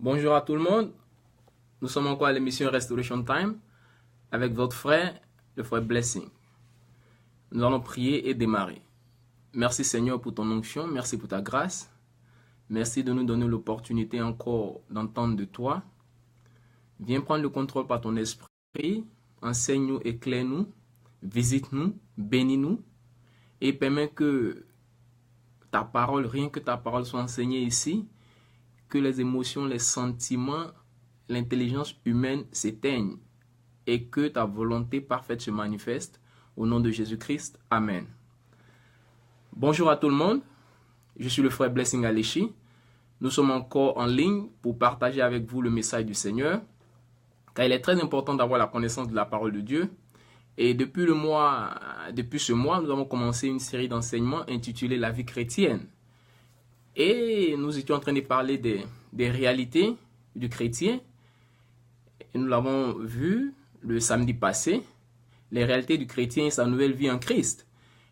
Bonjour à tout le monde, nous sommes encore à l'émission Restoration Time avec votre frère, le frère Blessing. Nous allons prier et démarrer. Merci Seigneur pour ton onction, merci pour ta grâce. Merci de nous donner l'opportunité encore d'entendre de toi. Viens prendre le contrôle par ton esprit, enseigne-nous, éclaire-nous, visite-nous, bénis-nous et permets que ta parole, rien que ta parole soit enseignée ici, que les émotions, les sentiments, l'intelligence humaine s'éteignent et que ta volonté parfaite se manifeste au nom de Jésus-Christ. Amen. Bonjour à tout le monde, je suis le frère Blessing Alechi. Nous sommes encore en ligne pour partager avec vous le message du Seigneur, car il est très important d'avoir la connaissance de la parole de Dieu. Et depuis ce mois, nous avons commencé une série d'enseignements intitulée La vie chrétienne. Et nous étions en train de parler des réalités du chrétien. Et nous l'avons vu le samedi passé, les réalités du chrétien et sa nouvelle vie en Christ.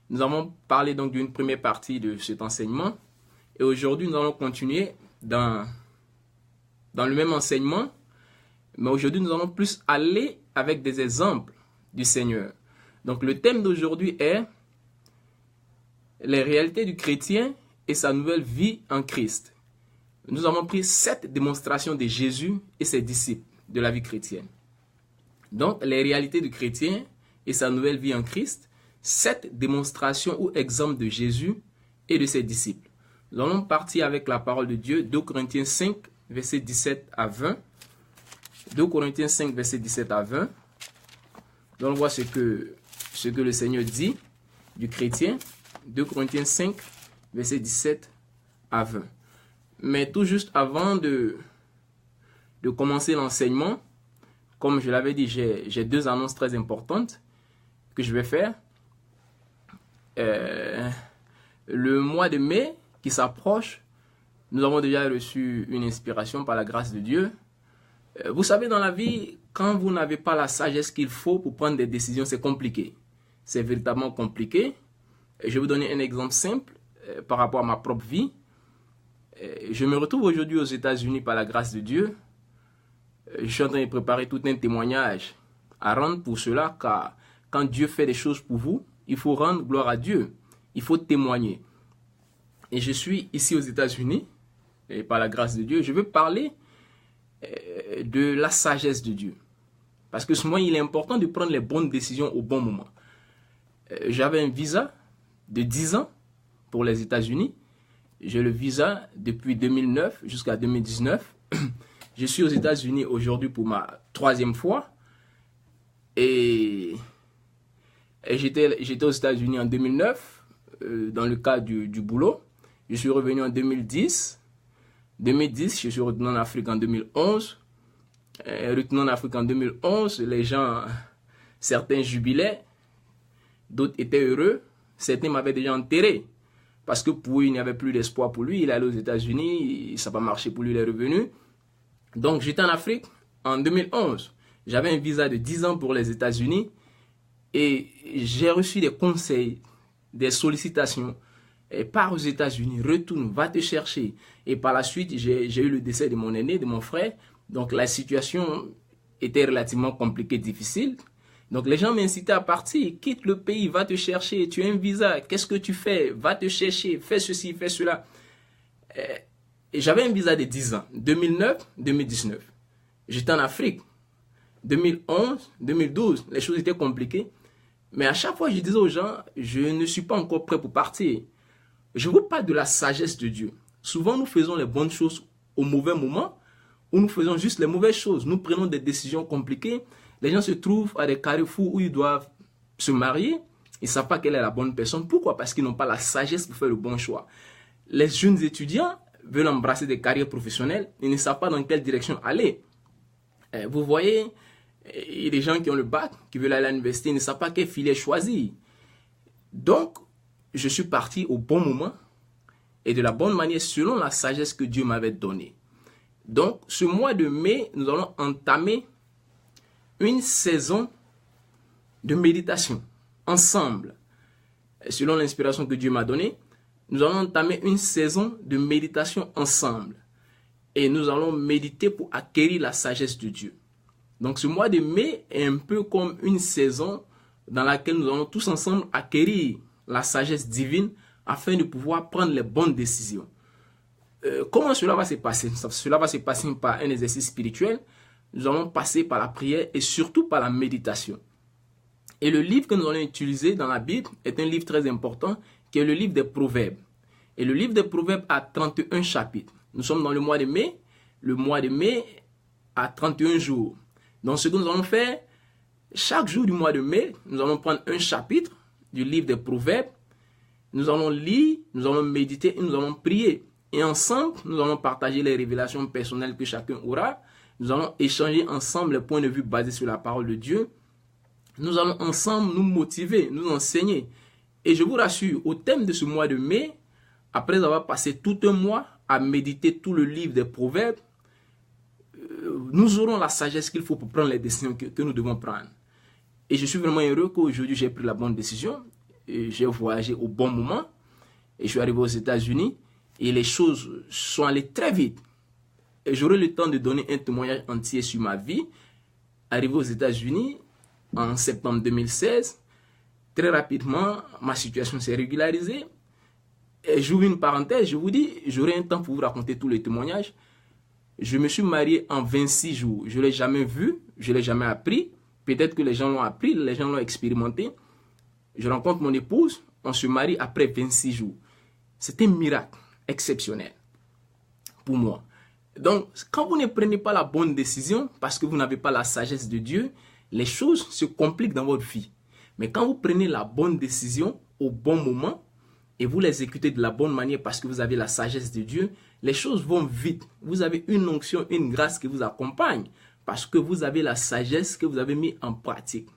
Nous avons parlé donc d'une première partie de cet enseignement. Et aujourd'hui, nous allons continuer dans le même enseignement. Mais aujourd'hui, nous allons plus aller avec des exemples du Seigneur. Donc le thème d'aujourd'hui est les réalités du chrétien et sa nouvelle vie en Christ. Nous avons pris 7 démonstrations de Jésus et ses disciples de la vie chrétienne. Donc, les réalités du chrétien et sa nouvelle vie en Christ, 7 démonstrations ou exemples de Jésus et de ses disciples. Nous allons partir avec la parole de Dieu, 2 Corinthiens 5, versets 17 à 20. 2 Corinthiens 5, versets 17 à 20. Nous allons voir ce que le Seigneur dit du chrétien. 2 Corinthiens 5, versets 17 à 20. Mais tout juste avant de commencer l'enseignement, comme je l'avais dit, j'ai 2 annonces très importantes que je vais faire. Le mois de mai qui s'approche, nous avons déjà reçu une inspiration par la grâce de Dieu. Vous savez, dans la vie, quand vous n'avez pas la sagesse qu'il faut pour prendre des décisions, c'est compliqué. C'est véritablement compliqué. Je vais vous donner un exemple simple par rapport à ma propre vie. Je me retrouve aujourd'hui aux États-Unis par la grâce de Dieu. Je suis en train de préparer tout un témoignage à rendre pour cela, car quand Dieu fait des choses pour vous, il faut rendre gloire à Dieu. Il faut témoigner. Et je suis ici aux États-Unis, et par la grâce de Dieu, je veux parler de la sagesse de Dieu. Parce que souvent, il est important de prendre les bonnes décisions au bon moment. J'avais un visa de 10 ans pour les États-Unis. J'ai le visa depuis 2009 jusqu'à 2019. Je suis aux États-Unis aujourd'hui pour ma 3e fois. Et j'étais aux États-Unis en 2009 dans le cadre du boulot. Je suis revenu en 2010. 2010, je suis retourné en Afrique en 2011. Retourné en Afrique en 2011, les gens, certains jubilaient, d'autres étaient heureux. Certains m'avaient déjà enterré. Parce que pour lui, il n'y avait plus d'espoir pour lui. Il est allé aux États-Unis, ça n'a pas marché pour lui, il est revenu. Donc j'étais en Afrique en 2011. J'avais un visa de 10 ans pour les États-Unis. Et j'ai reçu des conseils, des sollicitations. Et pars aux États-Unis, retourne, va te chercher. Et par la suite, j'ai eu le décès de mon aîné, de mon frère. Donc la situation était relativement compliquée, difficile. Donc les gens m'incitaient à partir, quitte le pays, va te chercher, tu as un visa, qu'est-ce que tu fais? Va te chercher, fais ceci, fais cela. Et j'avais un visa de 10 ans, 2009-2019. J'étais en Afrique, 2011, 2012, les choses étaient compliquées. Mais à chaque fois, je disais aux gens, je ne suis pas encore prêt pour partir. Je vous parle de la sagesse de Dieu. Souvent, nous faisons les bonnes choses au mauvais moment, ou nous faisons juste les mauvaises choses. Nous prenons des décisions compliquées. Les gens se trouvent à des carrefours où ils doivent se marier. Ils ne savent pas quelle est la bonne personne. Pourquoi? Parce qu'ils n'ont pas la sagesse pour faire le bon choix. Les jeunes étudiants veulent embrasser des carrières professionnelles. Ils ne savent pas dans quelle direction aller. Vous voyez, il y a des gens qui ont le bac, qui veulent aller à l'université, ils ne savent pas quelle filière choisir. Donc, je suis parti au bon moment et de la bonne manière selon la sagesse que Dieu m'avait donnée. Donc, ce mois de mai, nous allons entamer une saison de méditation ensemble. Selon l'inspiration que Dieu m'a donnée, nous allons entamer une saison de méditation ensemble. et nous allons méditer pour acquérir la sagesse de Dieu. Donc ce mois de mai est un peu comme une saison dans laquelle nous allons tous ensemble acquérir la sagesse divine afin de pouvoir prendre les bonnes décisions. Comment cela va se passer? Cela va se passer par un exercice spirituel. Nous allons passer par la prière et surtout par la méditation. Et le livre que nous allons utiliser dans la Bible est un livre très important qui est le livre des Proverbes. Et le livre des Proverbes a 31 chapitres. Nous sommes dans le mois de mai. Le mois de mai a 31 jours. Donc ce que nous allons faire, chaque jour du mois de mai, nous allons prendre un chapitre du livre des Proverbes. Nous allons lire, nous allons méditer et nous allons prier. Et ensemble, nous allons partager les révélations personnelles que chacun aura. Nous allons échanger ensemble les points de vue basés sur la parole de Dieu. Nous allons ensemble nous motiver, nous enseigner. Et je vous rassure, au thème de ce mois de mai, après avoir passé tout un mois à méditer tout le livre des Proverbes, nous aurons la sagesse qu'il faut pour prendre les décisions que nous devons prendre. Et je suis vraiment heureux qu'aujourd'hui j'ai pris la bonne décision. J'ai voyagé au bon moment. Et je suis arrivé aux États-Unis. Et les choses sont allées très vite. Et j'aurai le temps de donner un témoignage entier sur ma vie. Arrivé aux États-Unis en septembre 2016, très rapidement, ma situation s'est régularisée. Et j'ouvre une parenthèse, je vous dis, j'aurai un temps pour vous raconter tous les témoignages. Je me suis marié en 26 jours. Je ne l'ai jamais vu, je ne l'ai jamais appris. Peut-être que les gens l'ont appris, les gens l'ont expérimenté. Je rencontre mon épouse, on se marie après 26 jours. C'est un miracle exceptionnel pour moi. Donc, quand vous ne prenez pas la bonne décision, parce que vous n'avez pas la sagesse de Dieu, les choses se compliquent dans votre vie. Mais quand vous prenez la bonne décision au bon moment, et vous l'exécutez de la bonne manière parce que vous avez la sagesse de Dieu, les choses vont vite. Vous avez une onction, une grâce qui vous accompagne parce que vous avez la sagesse que vous avez mis en pratique.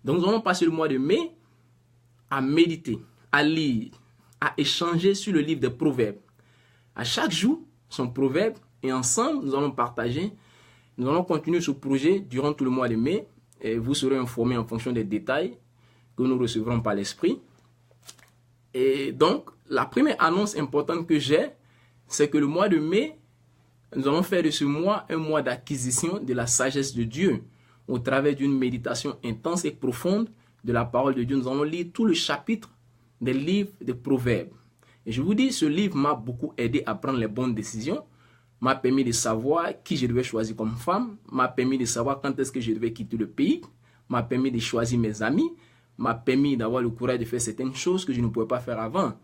Donc nous allons passer le mois de mai à méditer, à lire, à échanger sur le livre des Proverbes. À chaque jour, son proverbe, et ensemble, nous allons partager. Nous allons continuer ce projet durant tout le mois de mai et vous serez informés en fonction des détails que nous recevrons par l'Esprit. Et donc, la première annonce importante que j'ai, c'est que le mois de mai, nous allons faire de ce mois un mois d'acquisition de la sagesse de Dieu. Au travers d'une méditation intense et profonde de la parole de Dieu, nous allons lire tout le chapitre des livres des Proverbes. Et je vous dis, ce livre m'a beaucoup aidé à prendre les bonnes décisions, m'a permis de savoir qui je devais choisir comme femme, m'a permis de savoir quand est-ce que je devais quitter le pays, m'a permis de choisir mes amis, m'a permis d'avoir le courage de faire certaines choses que je ne pouvais pas faire avant.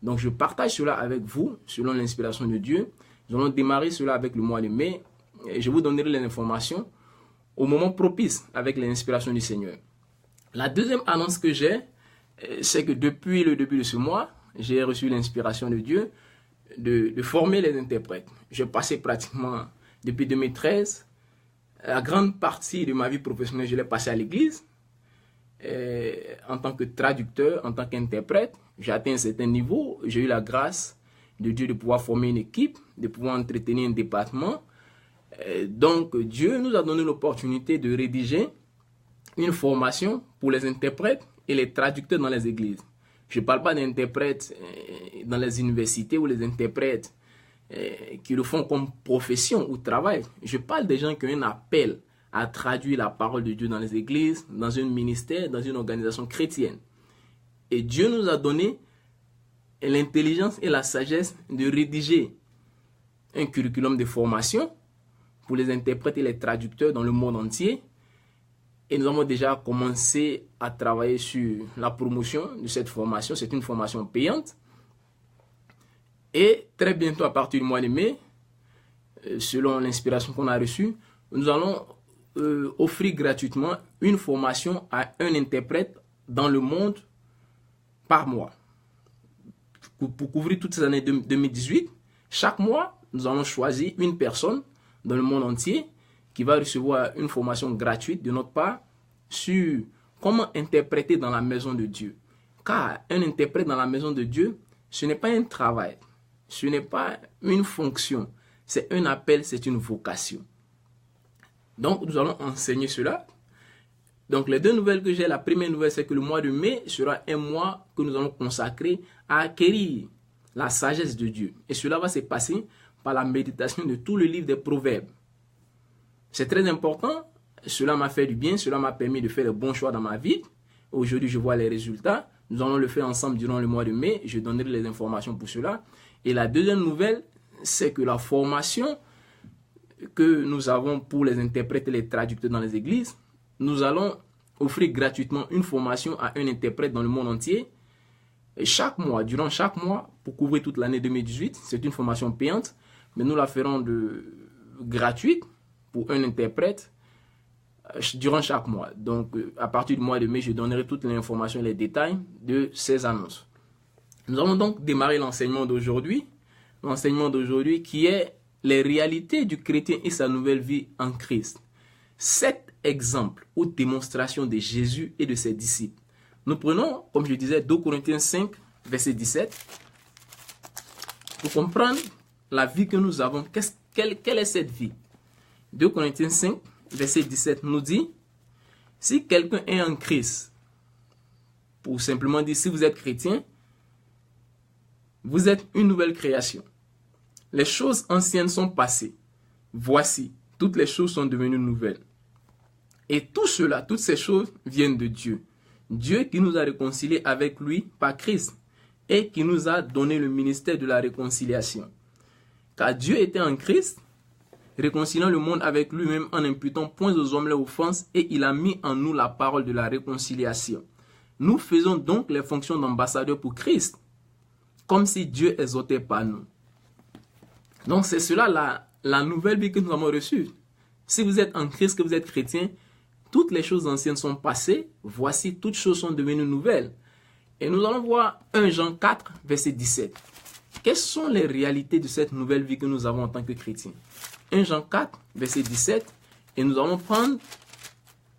Donc je partage cela avec vous, selon l'inspiration de Dieu. Nous allons démarrer cela avec le mois de mai. Et je vous donnerai les informations au moment propice avec l'inspiration du Seigneur. La deuxième annonce que j'ai, c'est que depuis le début de ce mois, j'ai reçu l'inspiration de Dieu de former les interprètes. J'ai passé pratiquement, depuis 2013, la grande partie de ma vie professionnelle, je l'ai passé à l'église. En tant que traducteur, en tant qu'interprète, j'ai atteint un certain niveau. J'ai eu la grâce de Dieu de pouvoir former une équipe, de pouvoir entretenir un département. Donc Dieu nous a donné l'opportunité de rédiger une formation pour les interprètes et les traducteurs dans les églises. Je ne parle pas d'interprètes dans les universités ou les interprètes qui le font comme profession ou travail. Je parle des gens qui ont un appel à traduire la parole de Dieu dans les églises, dans un ministère, dans une organisation chrétienne. Et Dieu nous a donné l'intelligence et la sagesse de rédiger un curriculum de formation pour les interprètes et les traducteurs dans le monde entier. Et nous avons déjà commencé à travailler sur la promotion de cette formation. C'est une formation payante. Et très bientôt, à partir du mois de mai, selon l'inspiration qu'on a reçue, nous allons offrir gratuitement une formation à un interprète dans le monde par mois. Pour couvrir toutes ces années 2018, chaque mois, nous allons choisir une personne dans le monde entier qui va recevoir une formation gratuite de notre part sur comment interpréter dans la maison de Dieu. Car un interprète dans la maison de Dieu, ce n'est pas un travail, ce n'est pas une fonction, c'est un appel, c'est une vocation. Donc, nous allons enseigner cela. Donc, les deux nouvelles que j'ai, la première nouvelle, c'est que le mois de mai sera un mois que nous allons consacrer à acquérir la sagesse de Dieu. Et cela va se passer par la méditation de tout le livre des Proverbes. C'est très important. Cela m'a fait du bien. Cela m'a permis de faire de bons choix dans ma vie. Aujourd'hui, je vois les résultats. Nous allons le faire ensemble durant le mois de mai. Je donnerai les informations pour cela. Et la deuxième nouvelle, c'est que la formation que nous avons pour les interprètes et les traducteurs dans les églises, nous allons offrir gratuitement une formation à un interprète dans le monde entier. Et chaque mois, durant chaque mois, pour couvrir toute l'année 2018, c'est une formation payante, mais nous la ferons gratuite pour un interprète durant chaque mois. Donc, à partir du mois de mai, je donnerai toutes les informations et les détails de ces annonces. Nous allons donc démarrer l'enseignement d'aujourd'hui. L'enseignement d'aujourd'hui qui est les réalités du chrétien et sa nouvelle vie en Christ. 7 exemples ou démonstrations de Jésus et de ses disciples. Nous prenons, comme je disais, 2 Corinthiens 5, verset 17. Pour comprendre la vie que nous avons, quelle est cette vie? 2 Corinthiens 5, verset 17 nous dit, si quelqu'un est en Christ, pour simplement dire, si vous êtes chrétien, vous êtes une nouvelle création. Les choses anciennes sont passées. Voici, toutes les choses sont devenues nouvelles. Et tout cela, toutes ces choses viennent de Dieu. Dieu qui nous a réconciliés avec lui par Christ et qui nous a donné le ministère de la réconciliation. Car Dieu était en Christ, réconciliant le monde avec lui-même en n'imputant point aux hommes leurs offenses, et il a mis en nous la parole de la réconciliation. Nous faisons donc les fonctions d'ambassadeurs pour Christ, comme si Dieu exhortait par nous. Donc c'est cela la nouvelle vie que nous avons reçue. Si vous êtes en Christ, que vous êtes chrétien, toutes les choses anciennes sont passées, voici toutes choses sont devenues nouvelles. Et nous allons voir 1 Jean 4, verset 17. Quelles sont les réalités de cette nouvelle vie que nous avons en tant que chrétiens? 1 Jean 4, verset 17. Et nous allons prendre,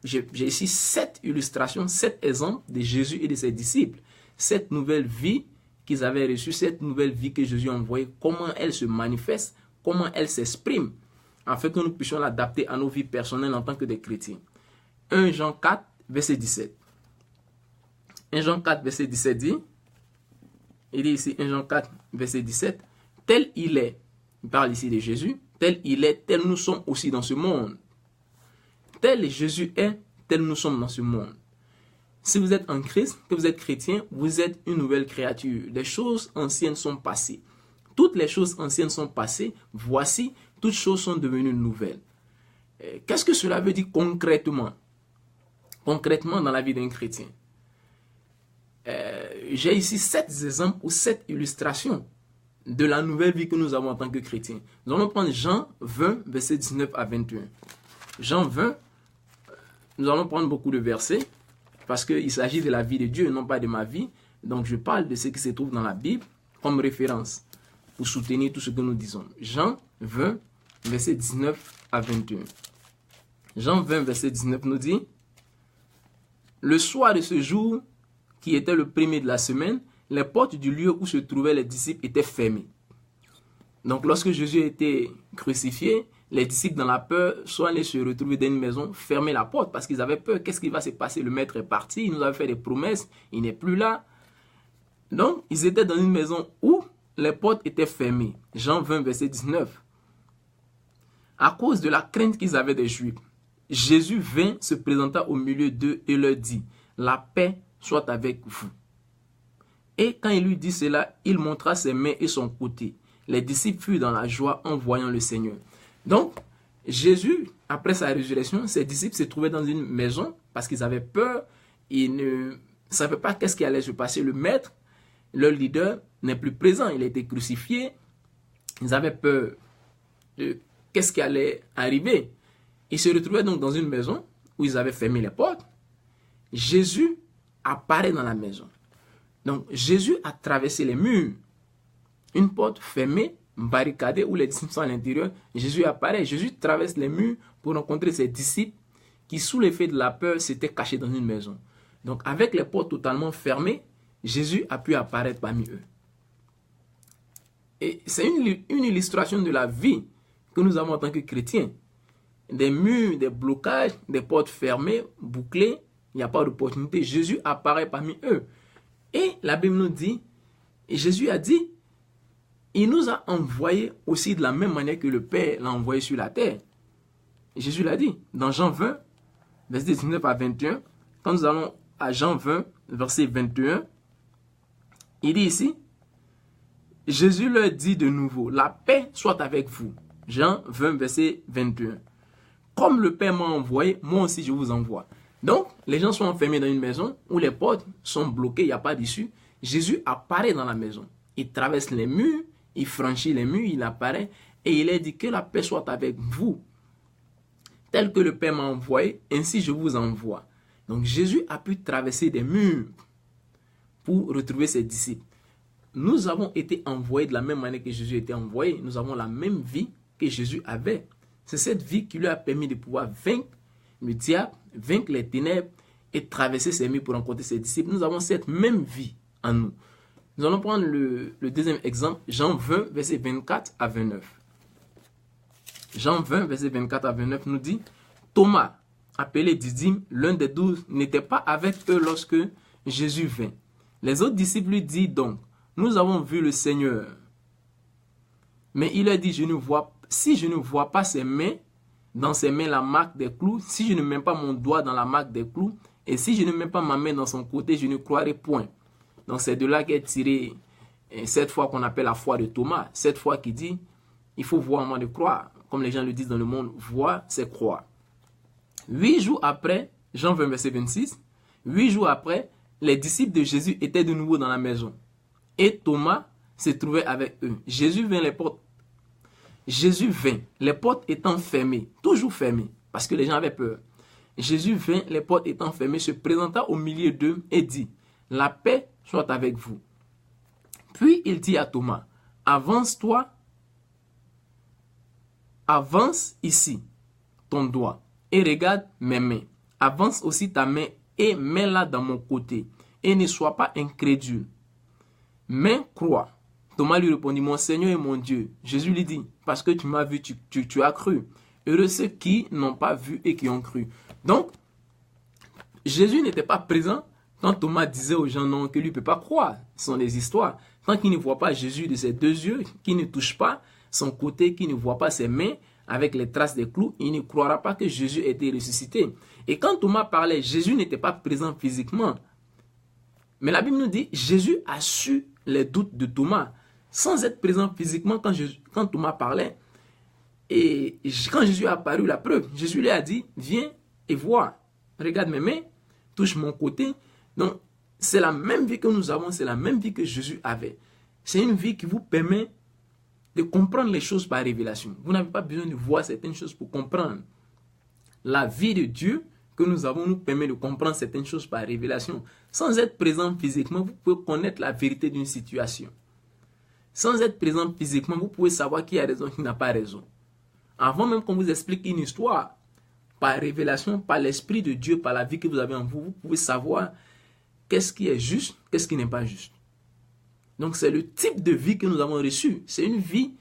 j'ai ici 7 illustrations, 7 exemples de Jésus et de ses disciples. Cette nouvelle vie qu'ils avaient reçue, cette nouvelle vie que Jésus a envoyée, comment elle se manifeste, comment elle s'exprime, afin que nous puissions l'adapter à nos vies personnelles en tant que des chrétiens. 1 Jean 4, verset 17. 1 Jean 4, verset 17 dit, il dit ici 1 Jean 4, verset 17, tel il est, il parle ici de Jésus, tel il est, tel nous sommes aussi dans ce monde. Tel Jésus est, tel nous sommes dans ce monde. Si vous êtes en Christ, que vous êtes chrétien, vous êtes une nouvelle créature. Les choses anciennes sont passées. Toutes les choses anciennes sont passées. Voici, toutes choses sont devenues nouvelles. Qu'est-ce que cela veut dire concrètement? Concrètement dans la vie d'un chrétien. J'ai ici 7 exemples ou 7 illustrations de la nouvelle vie que nous avons en tant que chrétiens. Nous allons prendre Jean 20, verset 19 à 21. Jean 20, nous allons prendre beaucoup de versets parce qu'il s'agit de la vie de Dieu, non pas de ma vie. Donc je parle de ce qui se trouve dans la Bible comme référence pour soutenir tout ce que nous disons. Jean 20, verset 19 à 21. Jean 20, verset 19 nous dit, le soir de ce jour, qui était le premier de la semaine, les portes du lieu où se trouvaient les disciples étaient fermées. Donc lorsque Jésus a été crucifié, les disciples dans la peur sont allés se retrouver dans une maison, fermer la porte parce qu'ils avaient peur. Qu'est-ce qui va se passer? Le maître est parti, il nous avait fait des promesses, il n'est plus là. Donc ils étaient dans une maison où les portes étaient fermées. Jean 20, verset 19. À cause de la crainte qu'ils avaient des Juifs, Jésus vint, se présenta au milieu d'eux et leur dit, la paix soit avec vous. Et quand il lui dit cela, il montra ses mains et son côté. Les disciples furent dans la joie en voyant le Seigneur. Donc, Jésus, après sa résurrection, ses disciples se trouvaient dans une maison parce qu'ils avaient peur. Ils ne savaient pas qu'est-ce qui allait se passer. Le maître, leur leader, n'est plus présent. Il a été crucifié. Ils avaient peur de qu'est-ce qui allait arriver. Ils se retrouvaient donc dans une maison où ils avaient fermé les portes. Jésus apparaît dans la maison. Donc, Jésus a traversé les murs. Une porte fermée, barricadée, où les disciples sont à l'intérieur. Jésus apparaît. Jésus traverse les murs pour rencontrer ses disciples qui, sous l'effet de la peur, s'étaient cachés dans une maison. Donc, avec les portes totalement fermées, Jésus a pu apparaître parmi eux. Et c'est une illustration de la vie que nous avons en tant que chrétiens. Des murs, des blocages, des portes fermées, bouclées, il n'y a pas d'opportunité. Jésus apparaît parmi eux. Et la Bible nous dit, et Jésus a dit, il nous a envoyés aussi de la même manière que le Père l'a envoyé sur la terre. Jésus l'a dit dans Jean 20, verset 19 à 21. Quand nous allons à Jean 20, verset 21, il dit ici, Jésus leur dit de nouveau, la paix soit avec vous. Jean 20, verset 21. Comme le Père m'a envoyé, moi aussi je vous envoie. Donc, les gens sont enfermés dans une maison où les portes sont bloquées, il n'y a pas d'issue. Jésus apparaît dans la maison. Il traverse les murs, il franchit les murs, il apparaît et il a dit que la paix soit avec vous. Tel que le Père m'a envoyé, ainsi je vous envoie. Donc, Jésus a pu traverser des murs pour retrouver ses disciples. Nous avons été envoyés de la même manière que Jésus a été envoyé. Nous avons la même vie que Jésus avait. C'est cette vie qui lui a permis de pouvoir vaincre le diable, vaincre les ténèbres et traverser ses murs pour rencontrer ses disciples. Nous avons cette même vie en nous. Nous allons prendre le deuxième exemple, Jean 20, verset 24 à 29. Jean 20, verset 24 à 29 nous dit, Thomas, appelé Didyme, l'un des 12, n'était pas avec eux lorsque Jésus vint. Les autres disciples lui disent donc, nous avons vu le Seigneur. Mais il leur dit, si je ne vois pas ses mains, dans ses mains la marque des clous, si je ne mets pas mon doigt dans la marque des clous, et si je ne mets pas ma main dans son côté, je ne croirai point. Donc c'est de là qu'est tirée cette foi qu'on appelle la foi de Thomas. Cette foi qui dit, il faut voir avant de croire. Comme les gens le disent dans le monde, voir, c'est croire. 8 jours après, Jean 20, verset 26, 8 jours après, les disciples de Jésus étaient de nouveau dans la maison. Et Thomas se trouvait avec eux. Jésus vint, les portes étant fermées, toujours fermées, parce que les gens avaient peur. Jésus vint, les portes étant fermées, se présenta au milieu d'eux et dit, la paix soit avec vous. Puis il dit à Thomas, avance-toi, avance ici ton doigt et regarde mes mains. Avance aussi ta main et mets-la dans mon côté et ne sois pas incrédule, mais crois. Thomas lui répondit, mon Seigneur et mon Dieu. Jésus lui dit, parce que tu m'as vu, tu as cru. Heureux ceux qui n'ont pas vu et qui ont cru. Donc, Jésus n'était pas présent quand Thomas disait aux gens non, que lui ne peut pas croire. Ce sont des histoires. Tant qu'il ne voit pas Jésus de ses deux yeux, qu'il ne touche pas son côté, qu'il ne voit pas ses mains avec les traces des clous, il ne croira pas que Jésus était ressuscité. Et quand Thomas parlait, Jésus n'était pas présent physiquement. Mais la Bible nous dit, Jésus a su les doutes de Thomas, sans être présent physiquement quand Thomas parlait. Et quand Jésus a apparu, la preuve, Jésus lui a dit, viens et vois, regarde mes mains, touche mon côté. Donc, c'est la même vie que nous avons, c'est la même vie que Jésus avait. C'est une vie qui vous permet de comprendre les choses par révélation. Vous n'avez pas besoin de voir certaines choses pour comprendre. La vie de Dieu que nous avons nous permet de comprendre certaines choses par révélation. Sans être présent physiquement, vous pouvez connaître la vérité d'une situation. Sans être présent physiquement, vous pouvez savoir qui a raison, qui n'a pas raison. Avant même qu'on vous explique une histoire, par révélation, par l'Esprit de Dieu, par la vie que vous avez en vous, vous pouvez savoir qu'est-ce qui est juste, qu'est-ce qui n'est pas juste. Donc c'est le type de vie que nous avons reçu. C'est une vie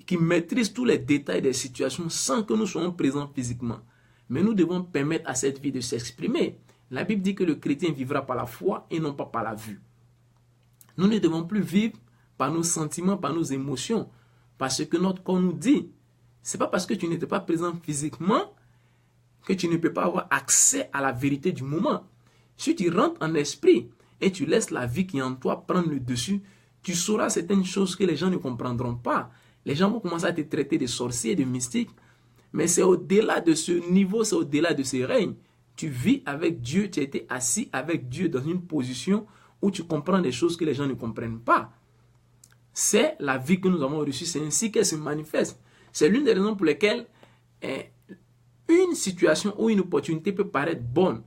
qui maîtrise tous les détails des situations sans que nous soyons présents physiquement. Mais nous devons permettre à cette vie de s'exprimer. La Bible dit que le chrétien vivra par la foi et non pas par la vue. Nous ne devons plus vivre par nos sentiments, par nos émotions, parce que notre corps nous dit. Ce n'est pas parce que tu n'étais pas présent physiquement que tu ne peux pas avoir accès à la vérité du moment. Si tu rentres en esprit et tu laisses la vie qui est en toi prendre le dessus, tu sauras certaines choses que les gens ne comprendront pas. Les gens vont commencer à te traiter de sorcier, de mystique. Mais c'est au-delà de ce niveau, c'est au-delà de ce règne. Tu vis avec Dieu, tu as été assis avec Dieu dans une position où tu comprends des choses que les gens ne comprennent pas. C'est la vie que nous avons reçue, c'est ainsi qu'elle se manifeste. C'est l'une des raisons pour lesquelles une situation ou une opportunité peut paraître bonne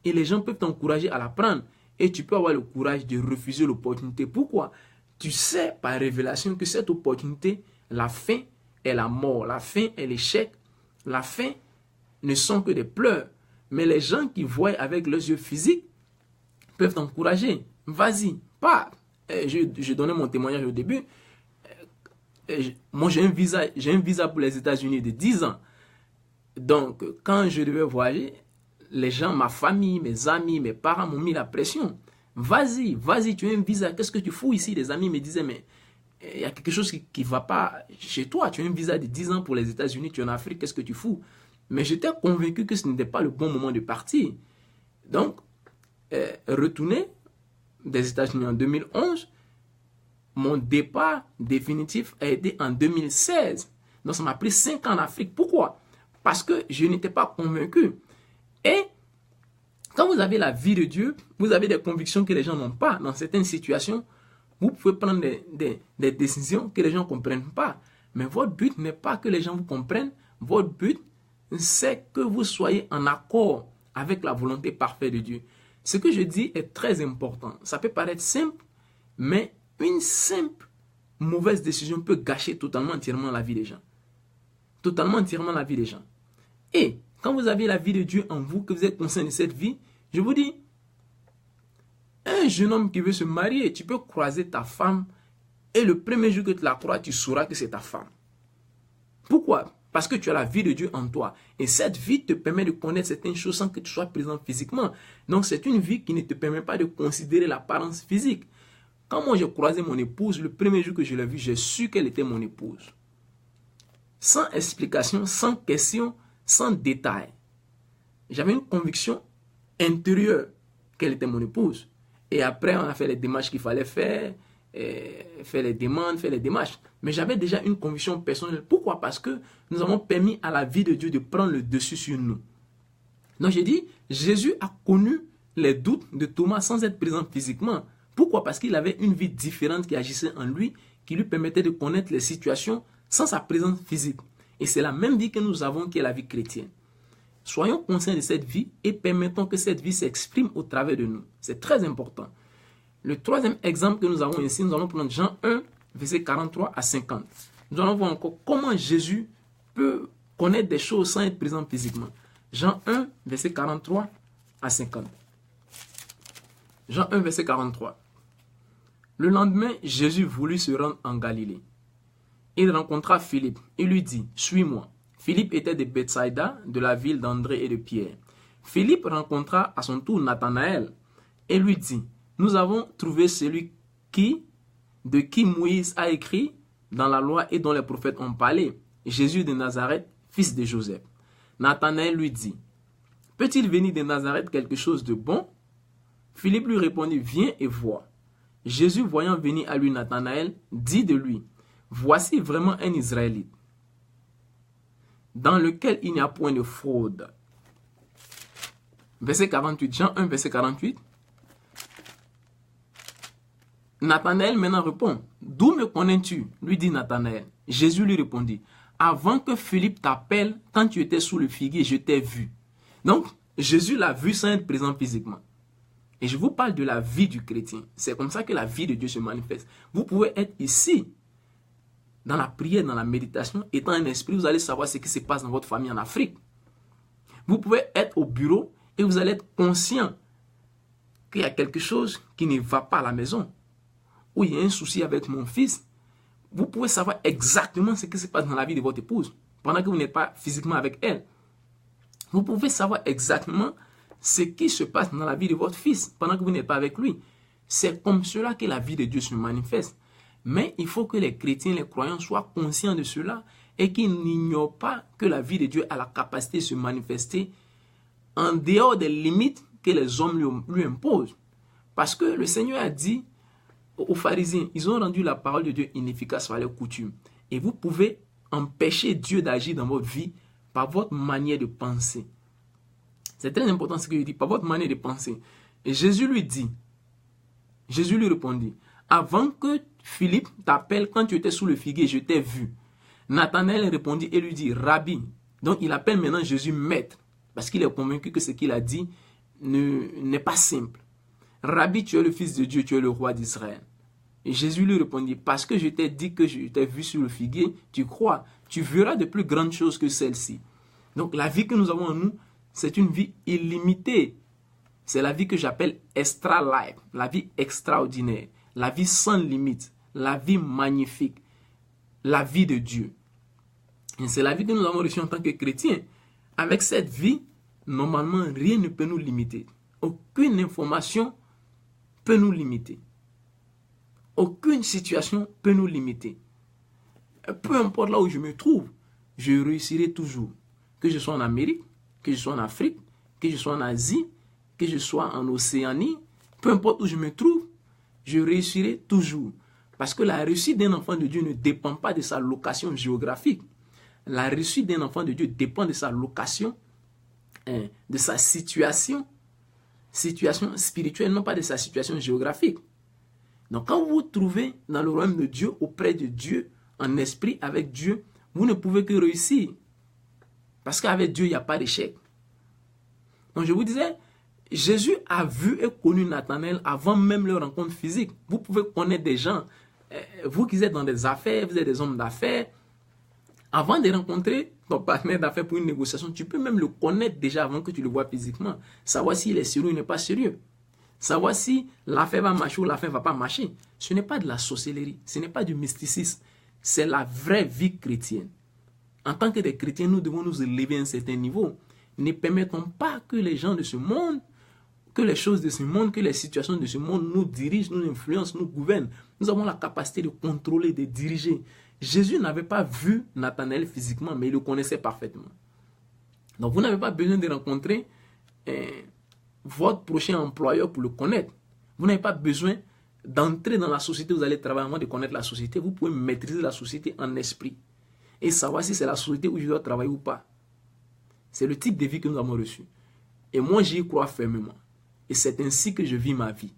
et les gens peuvent t'encourager à la prendre et tu peux avoir le courage de refuser l'opportunité. Pourquoi? Tu sais par révélation que cette opportunité, la fin est la mort, la fin est l'échec, la fin ne sont que des pleurs. Mais les gens qui voient avec leurs yeux physiques peuvent t'encourager. Vas-y, pars. Je donnais mon témoignage au début. Moi, j'ai un visa pour les États-Unis de 10 ans. Donc, quand je devais voyager, les gens, ma famille, mes amis, mes parents m'ont mis la pression. Vas-y, tu as un visa. Qu'est-ce que tu fous ici? Les amis me disaient, mais il y a quelque chose qui ne va pas chez toi. Tu as un visa de 10 ans pour les États-Unis, tu es en Afrique, qu'est-ce que tu fous? Mais j'étais convaincu que ce n'était pas le bon moment de partir. Donc, retourner des États-Unis en 2011, mon départ définitif a été en 2016. Donc, ça m'a pris 5 ans en Afrique. Pourquoi? Parce que je n'étais pas convaincu. Et quand vous avez la vie de Dieu, vous avez des convictions que les gens n'ont pas. Dans certaines situations, vous pouvez prendre des décisions que les gens ne comprennent pas. Mais votre but n'est pas que les gens vous comprennent. Votre but, c'est que vous soyez en accord avec la volonté parfaite de Dieu. Ce que je dis est très important. Ça peut paraître simple, mais une simple mauvaise décision peut gâcher totalement, entièrement la vie des gens. Totalement, entièrement la vie des gens. Et quand vous avez la vie de Dieu en vous, que vous êtes conscient de cette vie, je vous dis, un jeune homme qui veut se marier, tu peux croiser ta femme et le premier jour que tu la crois, tu sauras que c'est ta femme. Pourquoi? Parce que tu as la vie de Dieu en toi. Et cette vie te permet de connaître certaines choses sans que tu sois présent physiquement. Donc c'est une vie qui ne te permet pas de considérer l'apparence physique. Quand moi j'ai croisé mon épouse, le premier jour que je l'ai vue, j'ai su qu'elle était mon épouse. Sans explication, sans question, sans détail. J'avais une conviction intérieure qu'elle était mon épouse. Et après, on a fait les démarches qu'il fallait faire, faire les demandes, faire les démarches. Mais j'avais déjà une conviction personnelle. Pourquoi? Parce que nous avons permis à la vie de Dieu de prendre le dessus sur nous. Donc j'ai dit, Jésus a connu les doutes de Thomas sans être présent physiquement. Pourquoi? Parce qu'il avait une vie différente qui agissait en lui, qui lui permettait de connaître les situations sans sa présence physique. Et c'est la même vie que nous avons qui est la vie chrétienne. Soyons conscients de cette vie et permettons que cette vie s'exprime au travers de nous. C'est très important. Le troisième exemple que nous avons ici, nous allons prendre Jean 1, verset 43 à 50. Nous allons voir encore comment Jésus peut connaître des choses sans être présent physiquement. Jean 1, verset 43 à 50. Jean 1, verset 43. Le lendemain, Jésus voulut se rendre en Galilée. Il rencontra Philippe et lui dit, « Suis-moi ». Philippe était de Bethsaïda, de la ville d'André et de Pierre. Philippe rencontra à son tour Nathanaël et lui dit, « Nous avons trouvé celui de qui Moïse a écrit dans la loi et dont les prophètes ont parlé, Jésus de Nazareth, fils de Joseph. » Nathanaël lui dit, « Peut-il venir de Nazareth quelque chose de bon ?» Philippe lui répondit, « Viens et vois. » Jésus, voyant venir à lui Nathanaël, dit de lui, « Voici vraiment un Israélite, dans lequel il n'y a point de fraude. » Verset 48, Jean 1, verset 48. Nathanaël maintenant répond, « D'où me connais-tu » lui dit Nathanaël. Jésus lui répondit, « Avant que Philippe t'appelle, quand tu étais sous le figuier, je t'ai vu. » Donc, Jésus l'a vu sans être présent physiquement. Et je vous parle de la vie du chrétien. C'est comme ça que la vie de Dieu se manifeste. Vous pouvez être ici, dans la prière, dans la méditation, étant un esprit, vous allez savoir ce qui se passe dans votre famille en Afrique. Vous pouvez être au bureau et vous allez être conscient qu'il y a quelque chose qui ne va pas à la maison. Ou il y a un souci avec mon fils. Vous pouvez savoir exactement ce qui se passe dans la vie de votre épouse, pendant que vous n'êtes pas physiquement avec elle. Vous pouvez savoir exactement ce qui se passe dans la vie de votre fils, pendant que vous n'êtes pas avec lui. C'est comme cela que la vie de Dieu se manifeste. Mais il faut que les chrétiens, les croyants soient conscients de cela et qu'ils n'ignorent pas que la vie de Dieu a la capacité de se manifester en dehors des limites que les hommes lui imposent. Parce que le Seigneur a dit aux pharisiens, ils ont rendu la parole de Dieu inefficace par leurs coutumes. Et vous pouvez empêcher Dieu d'agir dans votre vie par votre manière de penser. C'est très important ce que je dis, par votre manière de penser. Et Jésus lui répondit, avant que Philippe t'appelle quand tu étais sous le figuier, je t'ai vu. Nathanaël répondit et lui dit, Rabbi. Donc il appelle maintenant Jésus maître, parce qu'il est convaincu que ce qu'il a dit n'est pas simple. Rabbi, tu es le fils de Dieu, tu es le roi d'Israël. Et Jésus lui répondit, parce que je t'ai dit que je t'ai vu sur le figuier, tu crois, tu verras de plus grandes choses que celle-ci. Donc la vie que nous avons en nous, c'est une vie illimitée. C'est la vie que j'appelle extra life, la vie extraordinaire, la vie sans limite, la vie magnifique, la vie de Dieu. Et c'est la vie que nous avons reçue en tant que chrétiens. Avec cette vie, normalement, rien ne peut nous limiter. Aucune information peut nous limiter. Aucune situation peut nous limiter. Peu importe là où je me trouve, je réussirai toujours. Que je sois en Amérique, que je sois en Afrique, que je sois en Asie, que je sois en Océanie, peu importe où je me trouve, je réussirai toujours. Parce que la réussite d'un enfant de Dieu ne dépend pas de sa location géographique. La réussite d'un enfant de Dieu dépend de sa location, de sa situation spirituelle, non pas de sa situation géographique. Donc quand vous vous trouvez dans le royaume de Dieu, auprès de Dieu, en esprit, avec Dieu, vous ne pouvez que réussir. Parce qu'avec Dieu, il n'y a pas d'échec. Donc je vous disais, Jésus a vu et connu Nathanaël avant même leur rencontre physique. Vous pouvez connaître des gens, vous qui êtes dans des affaires, vous êtes des hommes d'affaires, avant de rencontrer ton partenaire d'affaires pour une négociation, tu peux même le connaître déjà avant que tu le vois physiquement. Savoir s'il est sérieux ou n'est pas sérieux. Savoir si l'affaire va marcher ou l'affaire ne va pas marcher. Ce n'est pas de la sorcellerie, ce n'est pas du mysticisme. C'est la vraie vie chrétienne. En tant que des chrétiens, nous devons nous élever à un certain niveau. Ne permettons pas que les gens de ce monde, que les choses de ce monde, que les situations de ce monde nous dirigent, nous influencent, nous gouvernent. Nous avons la capacité de contrôler, de diriger. Jésus n'avait pas vu Nathanaël physiquement, mais il le connaissait parfaitement. Donc vous n'avez pas besoin de rencontrer votre prochain employeur pour le connaître. Vous n'avez pas besoin d'entrer dans la société où vous allez travailler avant de connaître la société. Vous pouvez maîtriser la société en esprit et savoir si c'est la société où je dois travailler ou pas. C'est le type de vie que nous avons reçu. Et moi, j'y crois fermement. Et c'est ainsi que je vis ma vie.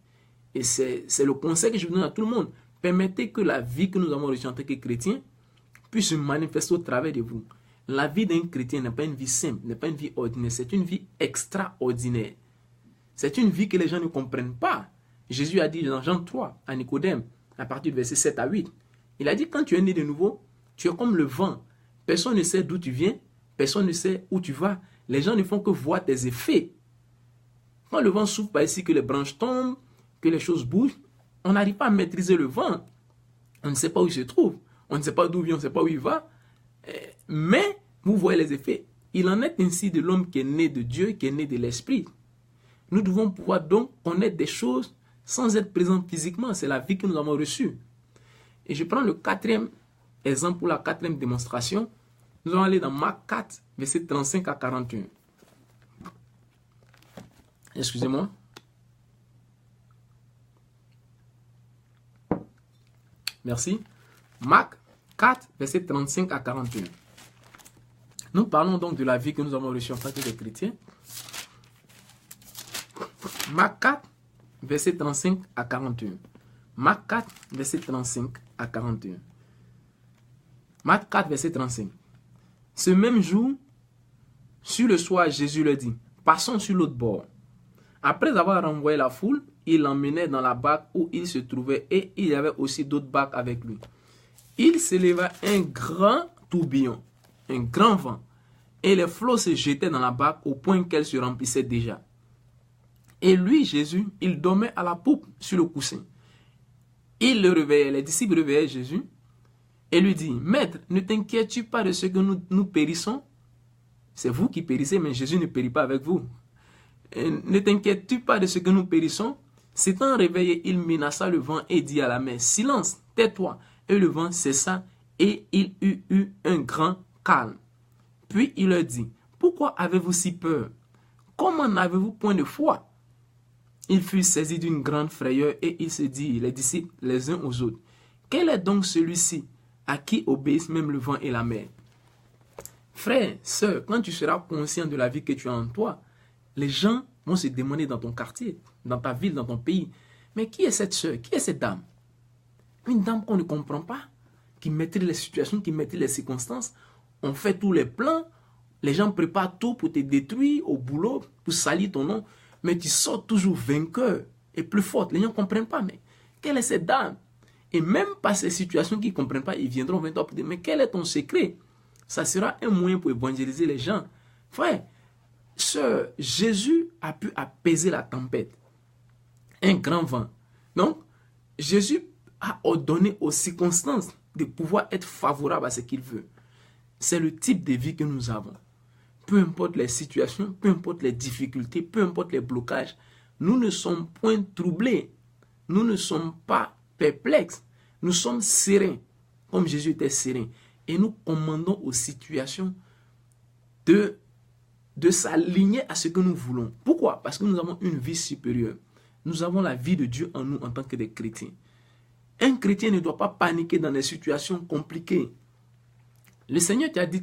Et c'est le conseil que je donne à tout le monde. Permettez que la vie que nous avons reçue en tant que chrétiens puisse se manifester au travers de vous. La vie d'un chrétien n'est pas une vie simple, n'est pas une vie ordinaire. C'est une vie extraordinaire. C'est une vie que les gens ne comprennent pas. Jésus a dit dans Jean 3 à Nicodème, à partir du verset 7 à 8, il a dit, quand tu es né de nouveau, tu es comme le vent. Personne ne sait d'où tu viens, personne ne sait où tu vas. Les gens ne font que voir tes effets. Quand le vent souffle par ici, que les branches tombent, que les choses bougent, on n'arrive pas à maîtriser le vent. On ne sait pas où il se trouve. On ne sait pas d'où il vient, on ne sait pas où il va. Mais, vous voyez les effets. Il en est ainsi de l'homme qui est né de Dieu, qui est né de l'Esprit. Nous devons pouvoir donc connaître des choses sans être présents physiquement. C'est la vie que nous avons reçue. Et je prends le quatrième exemple pour la quatrième démonstration. Nous allons aller dans Marc 4, verset 35 à 41. Excusez-moi. Merci. Marc 4, verset 35 à 41. Nous parlons donc de la vie que nous avons reçue en tant que chrétiens. Marc 4, verset 35 à 41. Marc 4, verset 35 à 41. Marc 4, verset 35. Ce même jour, sur le soir, Jésus leur dit, passons sur l'autre bord. Après avoir renvoyé la foule, il l'emmenait dans la barque où il se trouvait et il y avait aussi d'autres barques avec lui. Il s'éleva un grand tourbillon, un grand vent, et les flots se jetaient dans la barque au point qu'elle se remplissait déjà. Et lui, Jésus, il dormait à la poupe sur le coussin. Il le réveillait, les disciples réveillaient Jésus et lui dit, Maître, ne t'inquiètes-tu pas de ce que nous périssons? C'est vous qui périssez, mais Jésus ne périt pas avec vous. Et ne t'inquiètes-tu pas de ce que nous périssons? S'étant réveillé, il menaça le vent et dit à la mer, silence, tais-toi. Et le vent cessa et il eut eu un grand calme. Puis il leur dit, pourquoi avez-vous si peur? Comment n'avez-vous point de foi? Il fut saisi d'une grande frayeur et il se dit, les disciples, les uns aux autres, quel est donc celui-ci à qui obéissent même le vent et la mer? Frère, sœur, quand tu seras conscient de la vie que tu as en toi, les gens vont se demander dans ton quartier, dans ta ville, dans ton pays, mais qui est cette sœur? Qui est cette dame? Une dame qu'on ne comprend pas, qui maîtrise les situations, qui maîtrise les circonstances. On fait tous les plans, les gens préparent tout pour te détruire au boulot, pour salir ton nom, mais tu sors toujours vainqueur et plus forte. Les gens ne comprennent pas, mais quelle est cette dame? Et même par ces situations qu'ils ne comprennent pas, ils viendront vers toi pour dire, mais quel est ton secret? Ça sera un moyen pour évangéliser les gens. Frère, sœur, Jésus a pu apaiser la tempête. Un grand vent. Donc, Jésus a ordonné aux circonstances de pouvoir être favorable à ce qu'il veut. C'est le type de vie que nous avons. Peu importe les situations, peu importe les difficultés, peu importe les blocages, nous ne sommes point troublés. Nous ne sommes pas perplexes, nous sommes sereins, comme Jésus était serein. Et nous commandons aux situations de s'aligner à ce que nous voulons. Pourquoi? Parce que nous avons une vie supérieure. Nous avons la vie de Dieu en nous en tant que des chrétiens. Un chrétien ne doit pas paniquer dans des situations compliquées. Le Seigneur t'a dit,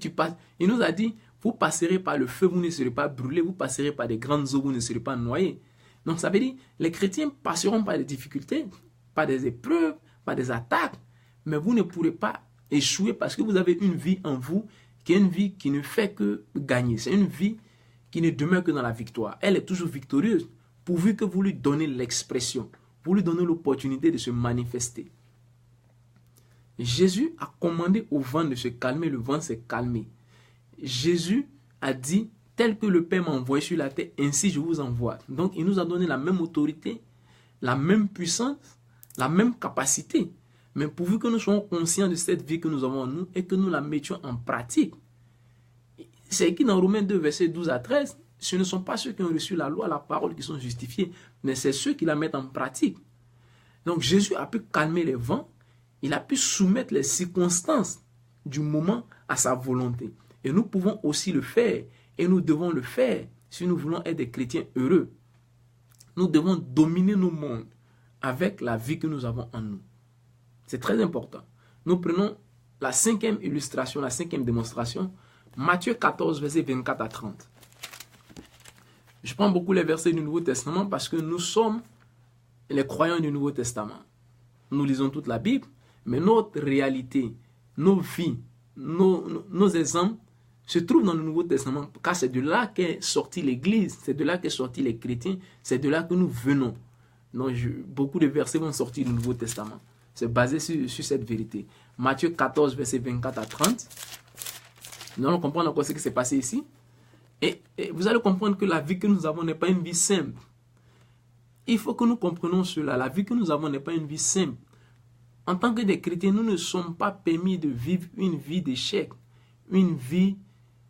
il nous a dit, vous passerez par le feu, vous ne serez pas brûlés, vous passerez par des grandes eaux, vous ne serez pas noyés. Donc ça veut dire, les chrétiens passeront par des difficultés, par des épreuves, par des attaques, mais vous ne pourrez pas échouer parce que vous avez une vie en vous qui est une vie qui ne fait que gagner. C'est une vie qui ne demeure que dans la victoire. Elle est toujours victorieuse, pourvu que vous lui donnez l'expression, vous lui donnez l'opportunité de se manifester. Jésus a commandé au vent de se calmer, le vent s'est calmé. Jésus a dit, tel que le Père m'a envoyé sur la terre, ainsi je vous envoie. Donc il nous a donné la même autorité, la même puissance, la même capacité. Mais pourvu que nous soyons conscients de cette vie que nous avons en nous et que nous la mettions en pratique. C'est écrit dans Romains 2, versets 12 à 13, ce ne sont pas ceux qui ont reçu la loi, la parole qui sont justifiés, mais c'est ceux qui la mettent en pratique. Donc Jésus a pu calmer les vents, il a pu soumettre les circonstances du moment à sa volonté. Et nous pouvons aussi le faire, et nous devons le faire si nous voulons être des chrétiens heureux. Nous devons dominer nos mondes avec la vie que nous avons en nous. C'est très important. Nous prenons la cinquième illustration, la cinquième démonstration, Matthieu 14, versets 24 à 30. Je prends beaucoup les versets du Nouveau Testament parce que nous sommes les croyants du Nouveau Testament. Nous lisons toute la Bible, mais notre réalité, nos vies, nos exemples se trouvent dans le Nouveau Testament, car c'est de là qu'est sortie l'Église, c'est de là qu'est sorti les chrétiens, c'est de là que nous venons. Donc, beaucoup de versets vont sortir du Nouveau Testament. C'est basé sur cette vérité. Matthieu 14, versets 24 à 30. Nous allons comprendre encore ce qui s'est passé ici. Et vous allez comprendre que la vie que nous avons n'est pas une vie simple. Il faut que nous comprenions cela. La vie que nous avons n'est pas une vie simple. En tant que des chrétiens, nous ne sommes pas permis de vivre une vie d'échec, une vie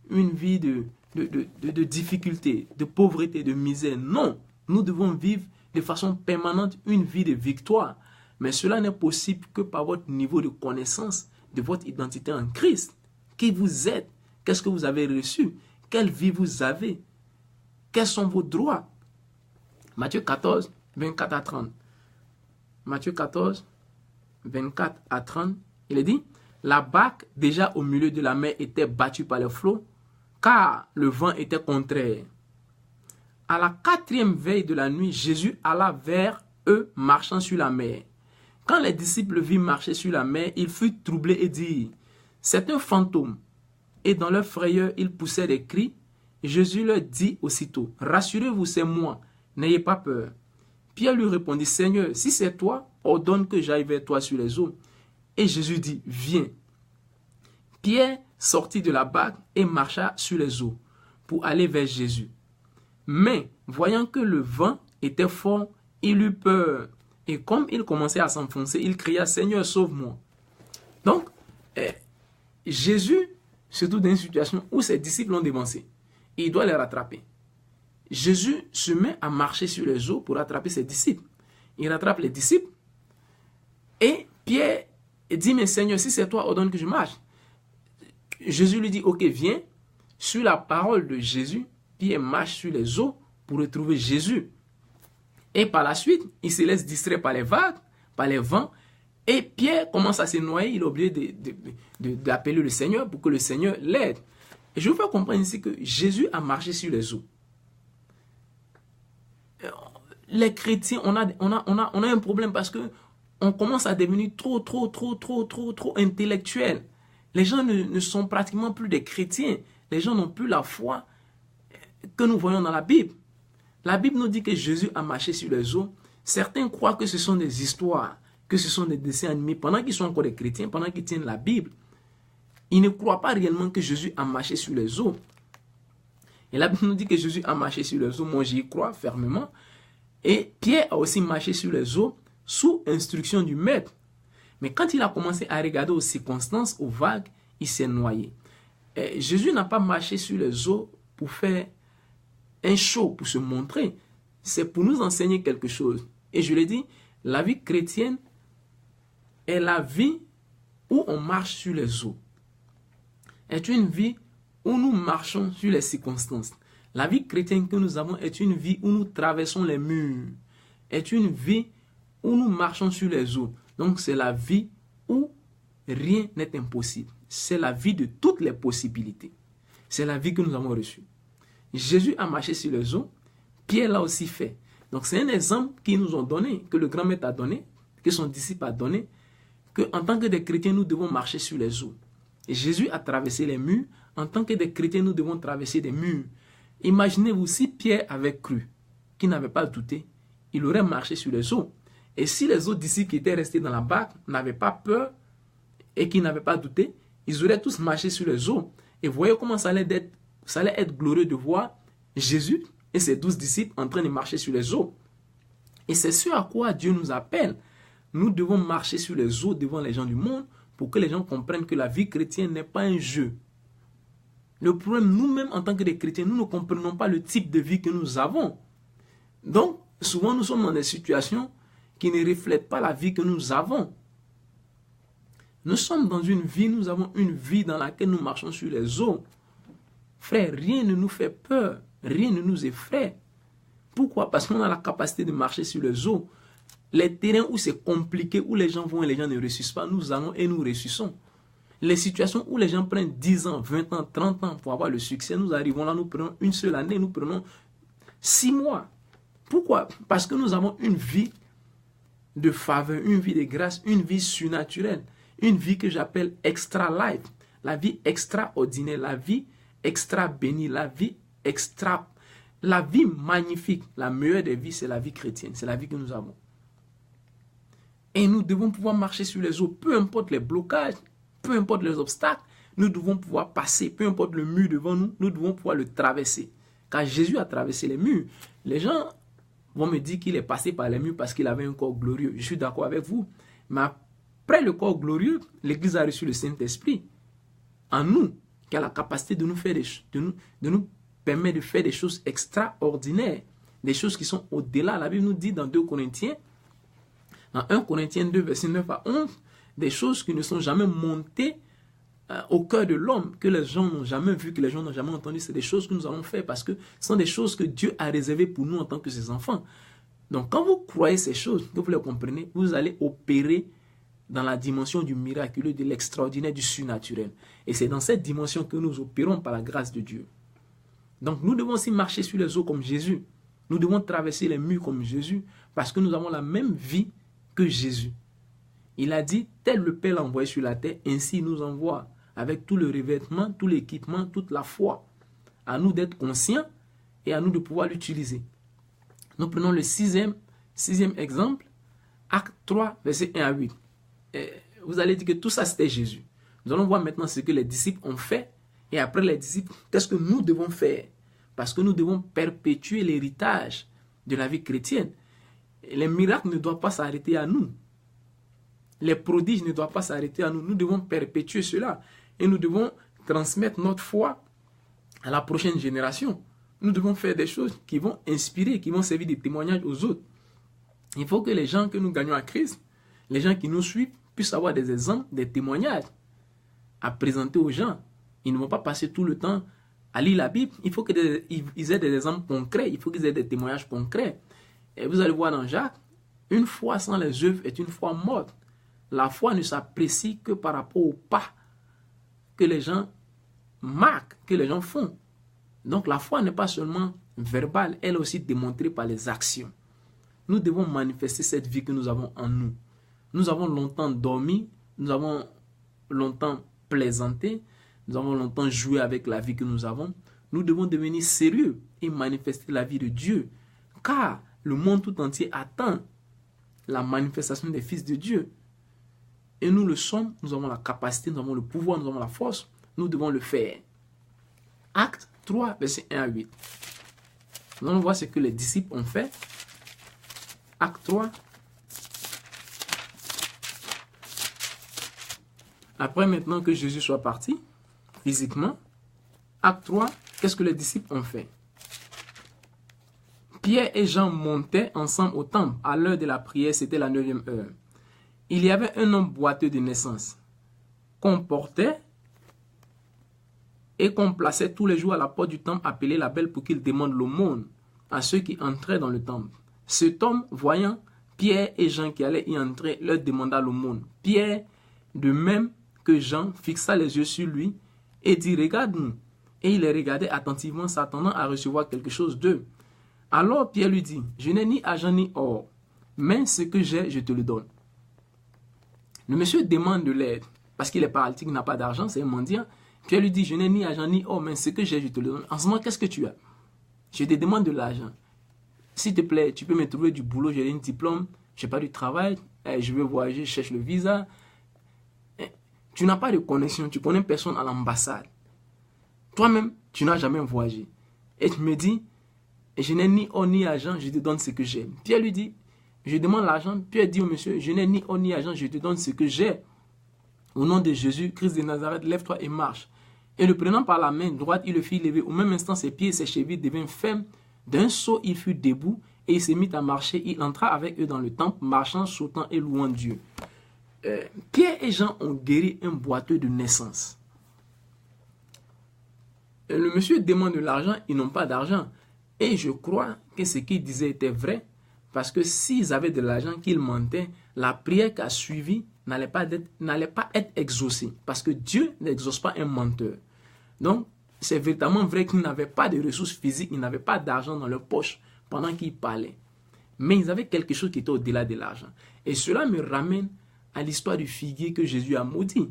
de difficulté, de pauvreté, de misère. Non, nous devons vivre de façon permanente une vie de victoire. Mais cela n'est possible que par votre niveau de connaissance de votre identité en Christ. Qui vous êtes? Qu'est-ce que vous avez reçu? Quelle vie vous avez? Quels sont vos droits? Matthieu 14, 24 à 30. Matthieu 14, 24 à 30, il est dit, la barque déjà au milieu de la mer était battue par les flots, car le vent était contraire. À la 4e veille de la nuit, Jésus alla vers eux marchant sur la mer. Quand les disciples virent marcher sur la mer, ils furent troublés et dirent, c'est un fantôme. Et dans leur frayeur, ils poussaient des cris. Jésus leur dit aussitôt, rassurez-vous, c'est moi, n'ayez pas peur. Pierre lui répondit, Seigneur, si c'est toi, ordonne que j'aille vers toi sur les eaux. Et Jésus dit, viens. Pierre sortit de la barque et marcha sur les eaux pour aller vers Jésus. Mais, voyant que le vent était fort, il eut peur. Et comme il commençait à s'enfoncer, il cria, Seigneur, sauve-moi. Donc, Jésus se trouve dans une situation où ses disciples l'ont dévancé. Et il doit les rattraper. Jésus se met à marcher sur les eaux pour rattraper ses disciples. Il rattrape les disciples. Et Pierre dit, mais Seigneur, si c'est toi, ordonne que je marche. Jésus lui dit, ok, viens. Sur la parole de Jésus, Pierre marche sur les eaux pour retrouver Jésus. Et par la suite, il se laisse distraire par les vagues, par les vents. Et Pierre commence à se noyer. Il est obligé d'appeler le Seigneur pour que le Seigneur l'aide. Et je vous fais comprendre ici que Jésus a marché sur les eaux. Les chrétiens, on a un problème parce que on commence à devenir trop intellectuels. Les gens ne sont pratiquement plus des chrétiens. Les gens n'ont plus la foi que nous voyons dans la Bible. La Bible nous dit que Jésus a marché sur les eaux. Certains croient que ce sont des histoires, que ce sont des dessins animés. Pendant qu'ils sont encore des chrétiens, pendant qu'ils tiennent la Bible, ils ne croient pas réellement que Jésus a marché sur les eaux. Et la Bible nous dit que Jésus a marché sur les eaux. Moi, j'y crois fermement. Et Pierre a aussi marché sur les eaux sous instruction du maître. Mais quand il a commencé à regarder aux circonstances, aux vagues, il s'est noyé. Et Jésus n'a pas marché sur les eaux pour faire un show, pour se montrer. C'est pour nous enseigner quelque chose. Et je l'ai dit, la vie chrétienne est la vie où on marche sur les eaux. Est une vie où nous marchons sur les circonstances. La vie chrétienne que nous avons est une vie où nous traversons les murs. Est une vie où nous marchons sur les eaux. Donc c'est la vie où rien n'est impossible. C'est la vie de toutes les possibilités. C'est la vie que nous avons reçue. Jésus a marché sur les eaux. Pierre l'a aussi fait. Donc c'est un exemple qu'ils nous ont donné, que le grand maître a donné, que son disciple a donné, qu'en tant que des chrétiens, nous devons marcher sur les eaux. Et Jésus a traversé les murs. En tant que des chrétiens, nous devons traverser des murs. Imaginez-vous si Pierre avait cru, qu'il n'avait pas douté, il aurait marché sur les eaux. Et si les autres disciples qui étaient restés dans la barque n'avaient pas peur et qui n'avaient pas douté, ils auraient tous marché sur les eaux. Et voyez comment ça allait être glorieux de voir Jésus et ses 12 disciples en train de marcher sur les eaux. Et c'est ce à quoi Dieu nous appelle. Nous devons marcher sur les eaux devant les gens du monde pour que les gens comprennent que la vie chrétienne n'est pas un jeu. Le problème, nous-mêmes en tant que des chrétiens, nous ne comprenons pas le type de vie que nous avons. Donc, souvent nous sommes dans des situations qui ne reflètent pas la vie que nous avons. Nous sommes dans une vie, nous avons une vie dans laquelle nous marchons sur les eaux. Frère, rien ne nous fait peur, rien ne nous effraie. Pourquoi? Parce qu'on a la capacité de marcher sur les eaux. Les terrains où c'est compliqué, où les gens vont et les gens ne réussissent pas, nous allons et nous réussissons. Les situations où les gens prennent 10 ans, 20 ans, 30 ans pour avoir le succès, nous arrivons là, nous prenons une seule année, nous prenons 6 mois. Pourquoi? Parce que nous avons une vie de faveur, une vie de grâce, une vie surnaturelle, une vie que j'appelle extra life, la vie extraordinaire, la vie extra bénie, la vie magnifique. La meilleure des vies, c'est la vie chrétienne, c'est la vie que nous avons. Et nous devons pouvoir marcher sur les eaux, peu importe les blocages, peu importe les obstacles, nous devons pouvoir passer, peu importe le mur devant nous, nous devons pouvoir le traverser. Car Jésus a traversé les murs. Les gens vont me dire qu'il est passé par les murs parce qu'il avait un corps glorieux. Je suis d'accord avec vous. Mais après le corps glorieux, l'Église a reçu le Saint-Esprit en nous, qui a la capacité de nous faire de nous permettre de faire des choses extraordinaires, des choses qui sont au-delà. La Bible nous dit dans 2 Corinthiens, dans 1 Corinthiens 2, verset 9 à 11, des choses qui ne sont jamais montées au cœur de l'homme, que les gens n'ont jamais vu, que les gens n'ont jamais entendu. C'est des choses que nous allons faire parce que ce sont des choses que Dieu a réservées pour nous en tant que ses enfants. Donc quand vous croyez ces choses, que vous les comprenez, vous allez opérer dans la dimension du miraculeux, de l'extraordinaire, du surnaturel. Et c'est dans cette dimension que nous opérons par la grâce de Dieu. Donc nous devons aussi marcher sur les eaux comme Jésus. Nous devons traverser les murs comme Jésus parce que nous avons la même vie que Jésus. Il a dit, tel le Père l'a envoyé sur la terre, ainsi il nous envoie, avec tout le revêtement, tout l'équipement, toute la foi. À nous d'être conscients et à nous de pouvoir l'utiliser. Nous prenons le sixième exemple, Acte 3, verset 1 à 8. Et vous allez dire que tout ça c'était Jésus. Nous allons voir maintenant ce que les disciples ont fait. Et après les disciples, qu'est-ce que nous devons faire? Parce que nous devons perpétuer l'héritage de la vie chrétienne. Et les miracles ne doivent pas s'arrêter à nous. Les prodiges ne doivent pas s'arrêter à nous. Nous devons perpétuer cela. Et nous devons transmettre notre foi à la prochaine génération. Nous devons faire des choses qui vont inspirer, qui vont servir de témoignage aux autres. Il faut que les gens que nous gagnons à Christ, les gens qui nous suivent, puissent avoir des exemples, des témoignages à présenter aux gens. Ils ne vont pas passer tout le temps à lire la Bible. Il faut qu'ils aient des exemples concrets. Il faut qu'ils aient des témoignages concrets. Et vous allez voir dans Jacques, une foi sans les œuvres est une foi morte. La foi ne s'apprécie que par rapport au pas que les gens marquent, que les gens font. Donc la foi n'est pas seulement verbale, elle est aussi démontrée par les actions. Nous devons manifester cette vie que nous avons en nous. Nous avons longtemps dormi, nous avons longtemps plaisanté, nous avons longtemps joué avec la vie que nous avons. Nous devons devenir sérieux et manifester la vie de Dieu. Car le monde tout entier attend la manifestation des fils de Dieu. Et nous le sommes, nous avons la capacité, nous avons le pouvoir, nous avons la force. Nous devons le faire. Acte 3, verset 1 à 8. Nous allons voir ce que les disciples ont fait. Acte 3. Après maintenant que Jésus soit parti, physiquement, Acte 3, qu'est-ce que les disciples ont fait? Pierre et Jean montaient ensemble au temple. À l'heure de la prière, c'était la 9e heure. il y avait un homme boiteux de naissance qu'on portait et qu'on plaçait tous les jours à la porte du temple appelé la Belle pour qu'il demande l'aumône à ceux qui entraient dans le temple. Cet homme, voyant Pierre et Jean qui allaient y entrer, leur demanda l'aumône. Pierre, de même que Jean, fixa les yeux sur lui et dit « Regarde-nous ». Et il les regardait attentivement, s'attendant à recevoir quelque chose d'eux. Alors Pierre lui dit « Je n'ai ni argent ni or, mais ce que j'ai, je te le donne. » Le monsieur demande de l'aide, parce qu'il est paralytique, il n'a pas d'argent, c'est un mendiant. Pierre lui dit « Je n'ai ni argent ni or, mais ce que j'ai, je te le donne. » En ce moment, qu'est-ce que tu as? Je te demande de l'argent. S'il te plaît, tu peux me trouver du boulot, j'ai un diplôme, je n'ai pas du travail, je veux voyager, je cherche le visa. Tu n'as pas de connexion, tu connais personne à l'ambassade. Toi-même, tu n'as jamais voyagé. Et tu me dis, je n'ai ni or ni argent, je te donne ce que j'ai. Pierre lui dit, je demande l'argent. Pierre dit au monsieur, je n'ai ni or ni argent, je te donne ce que j'ai. Au nom de Jésus, Christ de Nazareth, lève-toi et marche. Et le prenant par la main droite, il le fit lever. Au même instant, ses pieds et ses chevilles devinrent fermes. D'un saut, il fut debout et il se mit à marcher. Il entra avec eux dans le temple, marchant, sautant et louant Dieu. Pierre et Jean ont guéri un boiteux de naissance. Le monsieur demande de l'argent, ils n'ont pas d'argent. Et je crois que ce qu'il disait était vrai, parce que s'ils avaient de l'argent, qu'ils mentaient, la prière qui a suivi n'allait pas être exaucée, parce que Dieu n'exauce pas un menteur. Donc, c'est véritablement vrai qu'ils n'avaient pas de ressources physiques, ils n'avaient pas d'argent dans leur poche pendant qu'ils parlaient. Mais ils avaient quelque chose qui était au-delà de l'argent. Et cela me ramène à l'histoire du figuier que Jésus a maudit.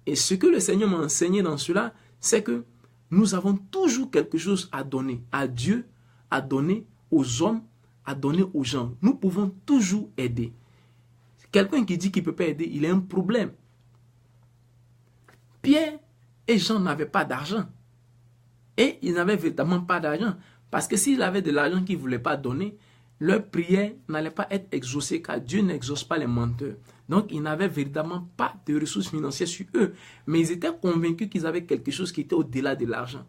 Et ce que le Seigneur m'a enseigné dans cela, c'est que nous avons toujours quelque chose à donner à Dieu, à donner aux hommes, à donner aux gens. Nous pouvons toujours aider. Quelqu'un qui dit qu'il ne peut pas aider, il a un problème. Pierre et Jean n'avaient pas d'argent. Et ils n'avaient véritablement pas d'argent. Parce que s'ils avaient de l'argent qu'ils ne voulaient pas donner, leur prière n'allait pas être exaucée, car Dieu n'exauce pas les menteurs. Donc, ils n'avaient véritablement pas de ressources financières sur eux. Mais ils étaient convaincus qu'ils avaient quelque chose qui était au-delà de l'argent.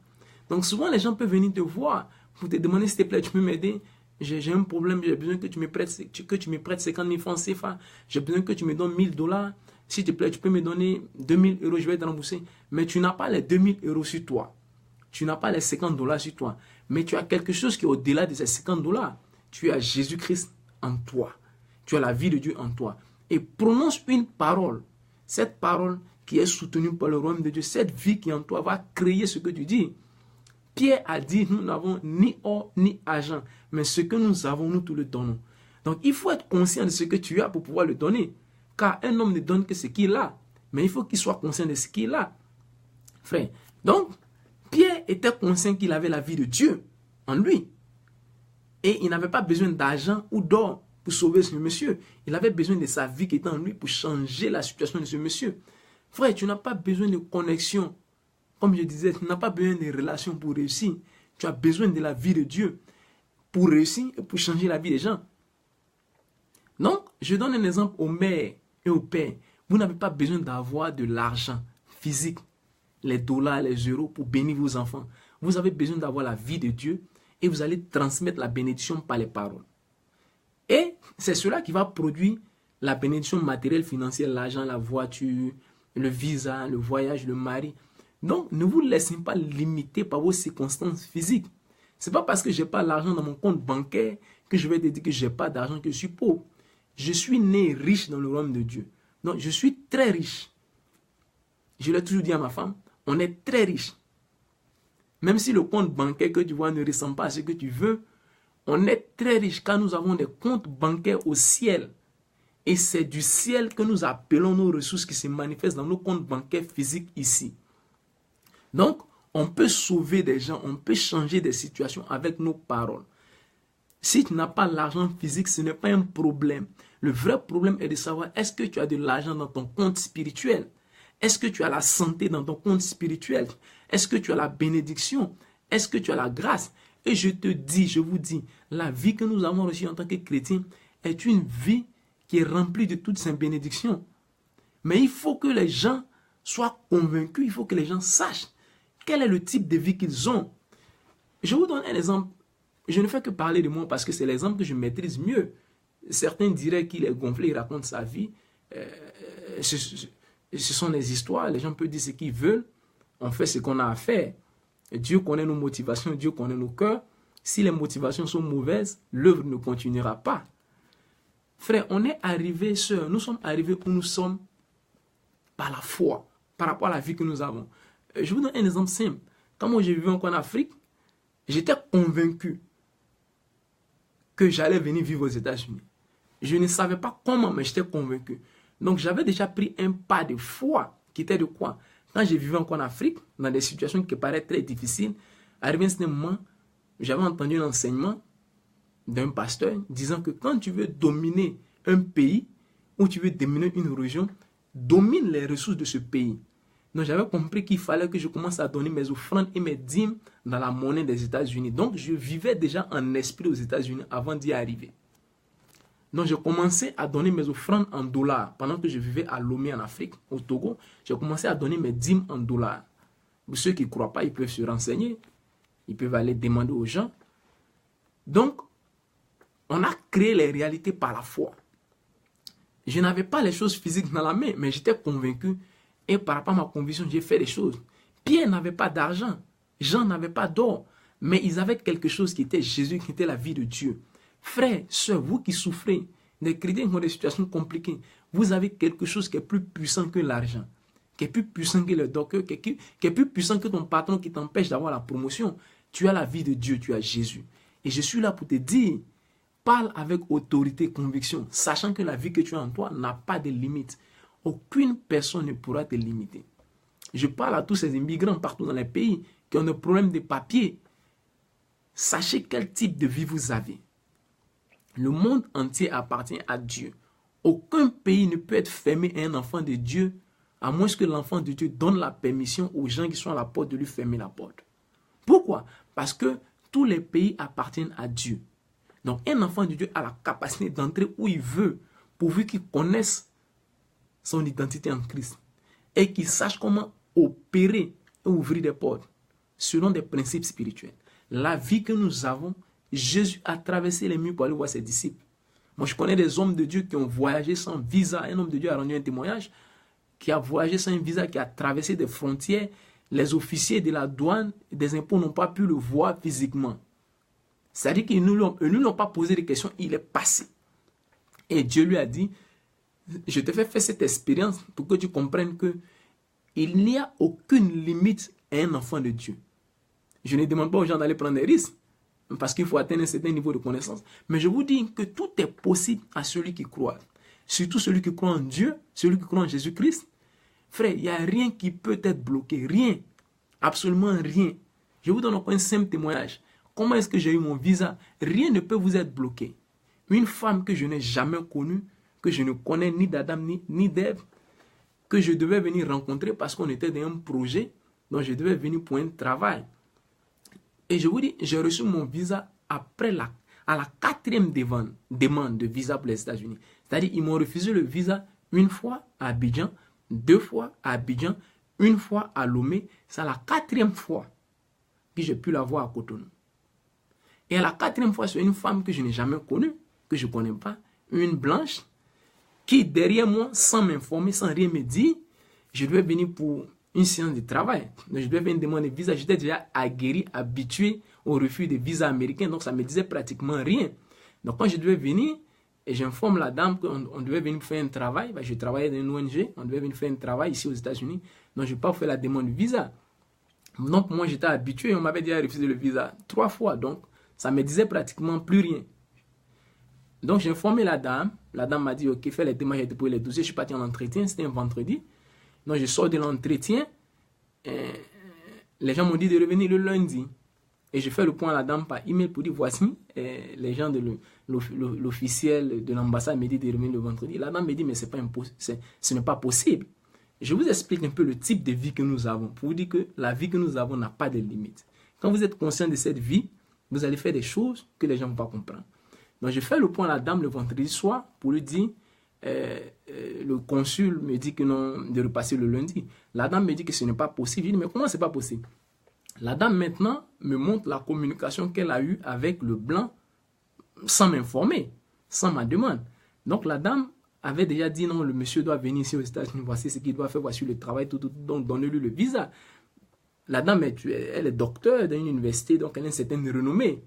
Donc, souvent, les gens peuvent venir te voir pour te demander, s'il te plaît, tu peux m'aider? J'ai un problème, j'ai besoin que tu me prêtes 50 000 francs CFA. J'ai besoin que tu me donnes 1000 $. S'il te plaît, tu peux me donner 2000 €, je vais te rembourser. Mais tu n'as pas les 2000 € sur toi. Tu n'as pas les 50 $ sur toi. Mais tu as quelque chose qui est au-delà de ces 50 $. Tu as Jésus-Christ en toi. Tu as la vie de Dieu en toi. Et prononce une parole. Cette parole qui est soutenue par le royaume de Dieu, cette vie qui est en toi va créer ce que tu dis. Pierre a dit, nous n'avons ni or ni argent, mais ce que nous avons, nous te le donnons. Donc il faut être conscient de ce que tu as pour pouvoir le donner. Car un homme ne donne que ce qu'il a. Mais il faut qu'il soit conscient de ce qu'il a. Frère, donc Pierre était conscient qu'il avait la vie de Dieu en lui. Et il n'avait pas besoin d'argent ou d'or pour sauver ce monsieur. Il avait besoin de sa vie qui était en lui pour changer la situation de ce monsieur. Frère, tu n'as pas besoin de connexion. Comme je disais, tu n'as pas besoin de relations pour réussir. Tu as besoin de la vie de Dieu pour réussir et pour changer la vie des gens. Donc, je donne un exemple aux mères et aux pères. Vous n'avez pas besoin d'avoir de l'argent physique, les dollars, les euros pour bénir vos enfants. Vous avez besoin d'avoir la vie de Dieu et vous allez transmettre la bénédiction par les paroles. Et c'est cela qui va produire la bénédiction matérielle, financière, l'argent, la voiture, le visa, le voyage, le mari. Donc, ne vous laissez pas limiter par vos circonstances physiques. Ce n'est pas parce que je n'ai pas l'argent dans mon compte bancaire que je vais te dire que je n'ai pas d'argent, que je suis pauvre. Je suis né riche dans le royaume de Dieu. Donc, je suis très riche. Je l'ai toujours dit à ma femme, on est très riche. Même si le compte bancaire que tu vois ne ressemble pas à ce que tu veux, on est très riche car nous avons des comptes bancaires au ciel. Et c'est du ciel que nous appelons nos ressources qui se manifestent dans nos comptes bancaires physiques ici. Donc, on peut sauver des gens, on peut changer des situations avec nos paroles. Si tu n'as pas l'argent physique, ce n'est pas un problème. Le vrai problème est de savoir, est-ce que tu as de l'argent dans ton compte spirituel? Est-ce que tu as la santé dans ton compte spirituel? Est-ce que tu as la bénédiction? Est-ce que tu as la grâce? Et je te dis, je vous dis, la vie que nous avons reçue en tant que chrétiens est une vie qui est remplie de toutes ces bénédictions. Mais il faut que les gens soient convaincus, il faut que les gens sachent quel est le type de vie qu'ils ont. Je vous donne un exemple. Je ne fais que parler de moi parce que c'est l'exemple que je maîtrise mieux. Certains diraient qu'il est gonflé, il raconte sa vie. ce sont les histoires, les gens peuvent dire ce qu'ils veulent, on fait ce qu'on a à faire. Dieu connaît nos motivations, Dieu connaît nos cœurs. Si les motivations sont mauvaises, l'œuvre ne continuera pas. Frère, on est arrivé, sœurs, nous sommes arrivés où nous sommes par la foi, par rapport à la vie que nous avons. Je vous donne un exemple simple. Quand moi j'ai vécu encore en Afrique, j'étais convaincu que j'allais venir vivre aux États-Unis. Je ne savais pas comment, mais j'étais convaincu. Donc j'avais déjà pris un pas de foi qui était de quoi? Quand j'ai vécu encore en Afrique, dans des situations qui paraissent très difficiles, arrivé à ce moment, j'avais entendu un enseignement d'un pasteur disant que quand tu veux dominer un pays ou tu veux dominer une région, domine les ressources de ce pays. Donc j'avais compris qu'il fallait que je commence à donner mes offrandes et mes dîmes dans la monnaie des États-Unis. Donc je vivais déjà en esprit aux États-Unis avant d'y arriver. Donc j'ai commencé à donner mes offrandes en dollars. Pendant que je vivais à Lomé en Afrique, au Togo, j'ai commencé à donner mes dîmes en dollars. Pour ceux qui ne croient pas, ils peuvent se renseigner. Ils peuvent aller demander aux gens. Donc, on a créé les réalités par la foi. Je n'avais pas les choses physiques dans la main, mais j'étais convaincu. Et par rapport à ma conviction, j'ai fait des choses. Pierre n'avait pas d'argent. Jean n'avait pas d'or. Mais ils avaient quelque chose qui était Jésus, qui était la vie de Dieu. Frères, sœurs, vous qui souffrez, des chrétiens qui ont des situations compliquées, vous avez quelque chose qui est plus puissant que l'argent, qui est plus puissant que le docteur, qui est plus puissant que ton patron qui t'empêche d'avoir la promotion. Tu as la vie de Dieu, tu as Jésus. Et je suis là pour te dire, parle avec autorité, conviction, sachant que la vie que tu as en toi n'a pas de limite. Aucune personne ne pourra te limiter. Je parle à tous ces immigrants partout dans les pays qui ont des problèmes de papier. Sachez quel type de vie vous avez. Le monde entier appartient à Dieu. Aucun pays ne peut être fermé à un enfant de Dieu, à moins que l'enfant de Dieu donne la permission aux gens qui sont à la porte de lui fermer la porte. Pourquoi? Parce que tous les pays appartiennent à Dieu. Donc un enfant de Dieu a la capacité d'entrer où il veut, pourvu qu'il connaisse son identité en Christ et qu'il sache comment opérer et ouvrir des portes selon des principes spirituels. La vie que nous avons, Jésus a traversé les murs pour aller voir ses disciples. Moi, je connais des hommes de Dieu qui ont voyagé sans visa. Un homme de Dieu a rendu un témoignage qui a voyagé sans visa, qui a traversé des frontières. Les officiers de la douane et des impôts n'ont pas pu le voir physiquement. C'est-à-dire qu'ils ne lui ont pas posé de questions, il est passé. Et Dieu lui a dit, je te fais faire cette expérience pour que tu comprennes que il n'y a aucune limite à un enfant de Dieu. Je ne demande pas aux gens d'aller prendre des risques, parce qu'il faut atteindre un certain niveau de connaissance. Mais je vous dis que tout est possible à celui qui croit. Surtout celui qui croit en Dieu, celui qui croit en Jésus-Christ. Frère, il n'y a rien qui peut être bloqué. Rien. Absolument rien. Je vous donne encore un simple témoignage. Comment est-ce que j'ai eu mon visa? Rien ne peut vous être bloqué. Une femme que je n'ai jamais connue, que je ne connais ni d'Adam ni d'Ève, que je devais venir rencontrer parce qu'on était dans un projet, donc je devais venir pour un travail. Et je vous dis, j'ai reçu mon visa après la 4e demande de visa pour les États-Unis. C'est-à-dire, ils m'ont refusé le visa une fois à Abidjan, 2 fois à Abidjan, 1 fois à Lomé. C'est la 4e fois que j'ai pu la voir à Cotonou. Et à la 4e fois, c'est une femme que je n'ai jamais connue, que je ne connais pas, une blanche, qui derrière moi, sans m'informer, sans rien me dire, je devais venir pour une séance de travail. Donc, je devais venir demander de visa. J'étais déjà aguerri, habitué au refus des visas américains, donc ça ne me disait pratiquement rien. Donc quand je devais venir, et j'informe la dame qu'on devait venir faire un travail, je travaillais dans une ONG, on devait venir faire un travail ici aux États-Unis, donc je n'ai pas fait la demande de visa. Donc moi j'étais habitué, on m'avait déjà refusé le visa 3 fois, donc ça ne me disait pratiquement plus rien. Donc j'ai informé la dame m'a dit ok, fais les démarches, j'ai déposé les dossiers, je suis parti en entretien, c'était un vendredi. Donc je sors de l'entretien, les gens m'ont dit de revenir le lundi. Et je fais le point à la dame par email pour dire voici, les gens de l'officiel de l'ambassade me dit de revenir le vendredi. La dame me dit mais ce n'est pas possible. Je vous explique un peu le type de vie que nous avons, pour vous dire que la vie que nous avons n'a pas de limite. Quand vous êtes conscient de cette vie, vous allez faire des choses que les gens ne vont pas comprendre. Donc je fais le point à la dame le vendredi soir pour lui dire, le consul me dit que non, de repasser le lundi. La dame me dit que ce n'est pas possible. Je dis mais comment c'est pas possible? La dame maintenant me montre la communication qu'elle a eue avec le blanc sans m'informer, sans ma demande. Donc la dame avait déjà dit non, le monsieur doit venir ici aux États-Unis, voici ce qu'il doit faire, voici le travail, tout, donc donnez-lui le visa. La dame, elle est docteur dans une université, donc elle a une certaine renommée.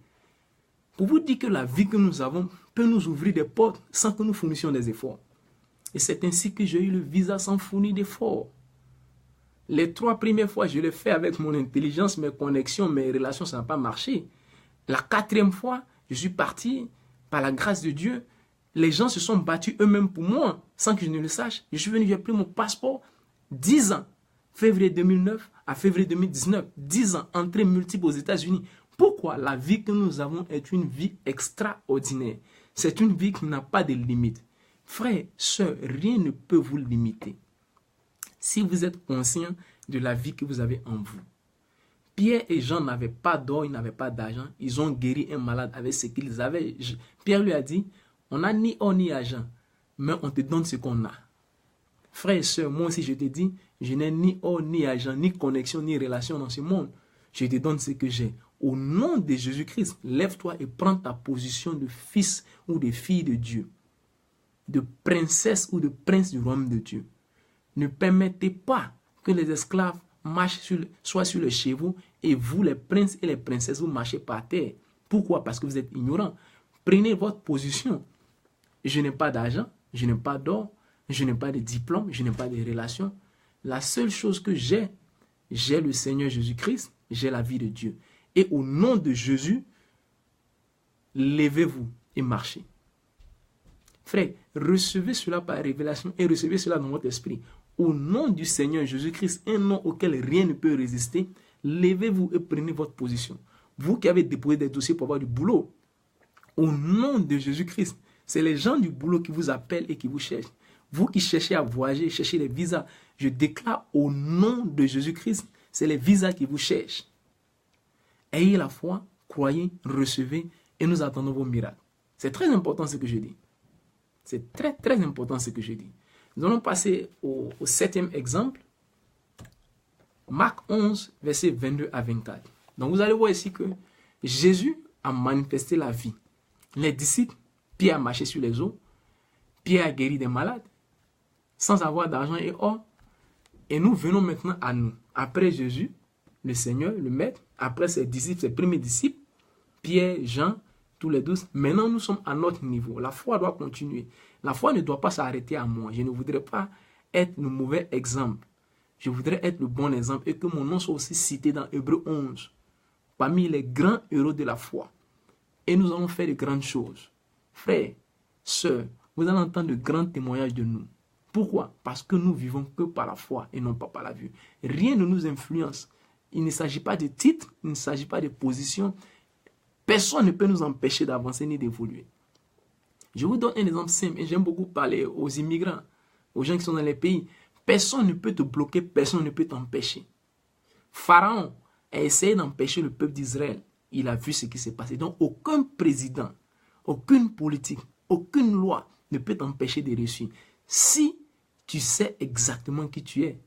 Pour vous dire que la vie que nous avons peut nous ouvrir des portes sans que nous fournissions des efforts. Et c'est ainsi que j'ai eu le visa sans fournir d'efforts. Les 3 premières fois, je l'ai fait avec mon intelligence, mes connexions, mes relations, ça n'a pas marché. La 4e fois, je suis parti par la grâce de Dieu. Les gens se sont battus eux-mêmes pour moi, sans que je ne le sache. Je suis venu, j'ai pris mon passeport, 10 ans, février 2009 à février 2019, 10 ans, entrée multiple aux États-Unis. Pourquoi? La vie que nous avons est une vie extraordinaire. C'est une vie qui n'a pas de limite. Frères, sœurs, rien ne peut vous limiter. Si vous êtes conscient de la vie que vous avez en vous. Pierre et Jean n'avaient pas d'or, ils n'avaient pas d'argent. Ils ont guéri un malade avec ce qu'ils avaient. Pierre lui a dit, on n'a ni or ni argent, mais on te donne ce qu'on a. Frères et sœurs, moi aussi je te dis, je n'ai ni or, ni argent, ni connexion, ni relation dans ce monde. Je te donne ce que j'ai. Au nom de Jésus-Christ, lève-toi et prends ta position de fils ou de fille de Dieu, de princesse ou de prince du royaume de Dieu. Ne permettez pas que les esclaves marchent soient sur les chevaux et vous, les princes et les princesses, vous marchez par terre. Pourquoi? Parce que vous êtes ignorants. Prenez votre position. Je n'ai pas d'argent, je n'ai pas d'or, je n'ai pas de diplôme, je n'ai pas de relations. La seule chose que j'ai le Seigneur Jésus-Christ, j'ai la vie de Dieu. Et au nom de Jésus, levez-vous et marchez. Frère, recevez cela par révélation et recevez cela dans votre esprit. Au nom du Seigneur Jésus-Christ, un nom auquel rien ne peut résister, levez-vous et prenez votre position. Vous qui avez déposé des dossiers pour avoir du boulot, au nom de Jésus-Christ, c'est les gens du boulot qui vous appellent et qui vous cherchent. Vous qui cherchez à voyager, cherchez les visas, je déclare au nom de Jésus-Christ, c'est les visas qui vous cherchent. Ayez la foi, croyez, recevez et nous attendons vos miracles. C'est très important ce que je dis. C'est très très important ce que je dis. Nous allons passer au 7e exemple. Marc 11, versets 22 à 24. Donc vous allez voir ici que Jésus a manifesté la vie. Les disciples, Pierre a marché sur les eaux, Pierre a guéri des malades, sans avoir d'argent et or. Et nous venons maintenant à nous. Après Jésus, le Seigneur, le Maître, après ses disciples, ses premiers disciples, Pierre, Jean, tous les 12. Maintenant, nous sommes à notre niveau. La foi doit continuer. La foi ne doit pas s'arrêter à moi. Je ne voudrais pas être le mauvais exemple. Je voudrais être le bon exemple et que mon nom soit aussi cité dans Hébreux 11, parmi les grands héros de la foi. Et nous allons faire de grandes choses. Frères, sœurs, vous allez entendre de grands témoignages de nous. Pourquoi? Parce que nous vivons que par la foi et non pas par la vue. Rien ne nous influence. Il ne s'agit pas de titre, il ne s'agit pas de position. Personne ne peut nous empêcher d'avancer ni d'évoluer. Je vous donne un exemple simple et j'aime beaucoup parler aux immigrants, aux gens qui sont dans les pays. Personne ne peut te bloquer, personne ne peut t'empêcher. Pharaon a essayé d'empêcher le peuple d'Israël. Il a vu ce qui s'est passé. Donc aucun président, aucune politique, aucune loi ne peut t'empêcher de réussir. Si tu sais exactement qui tu es,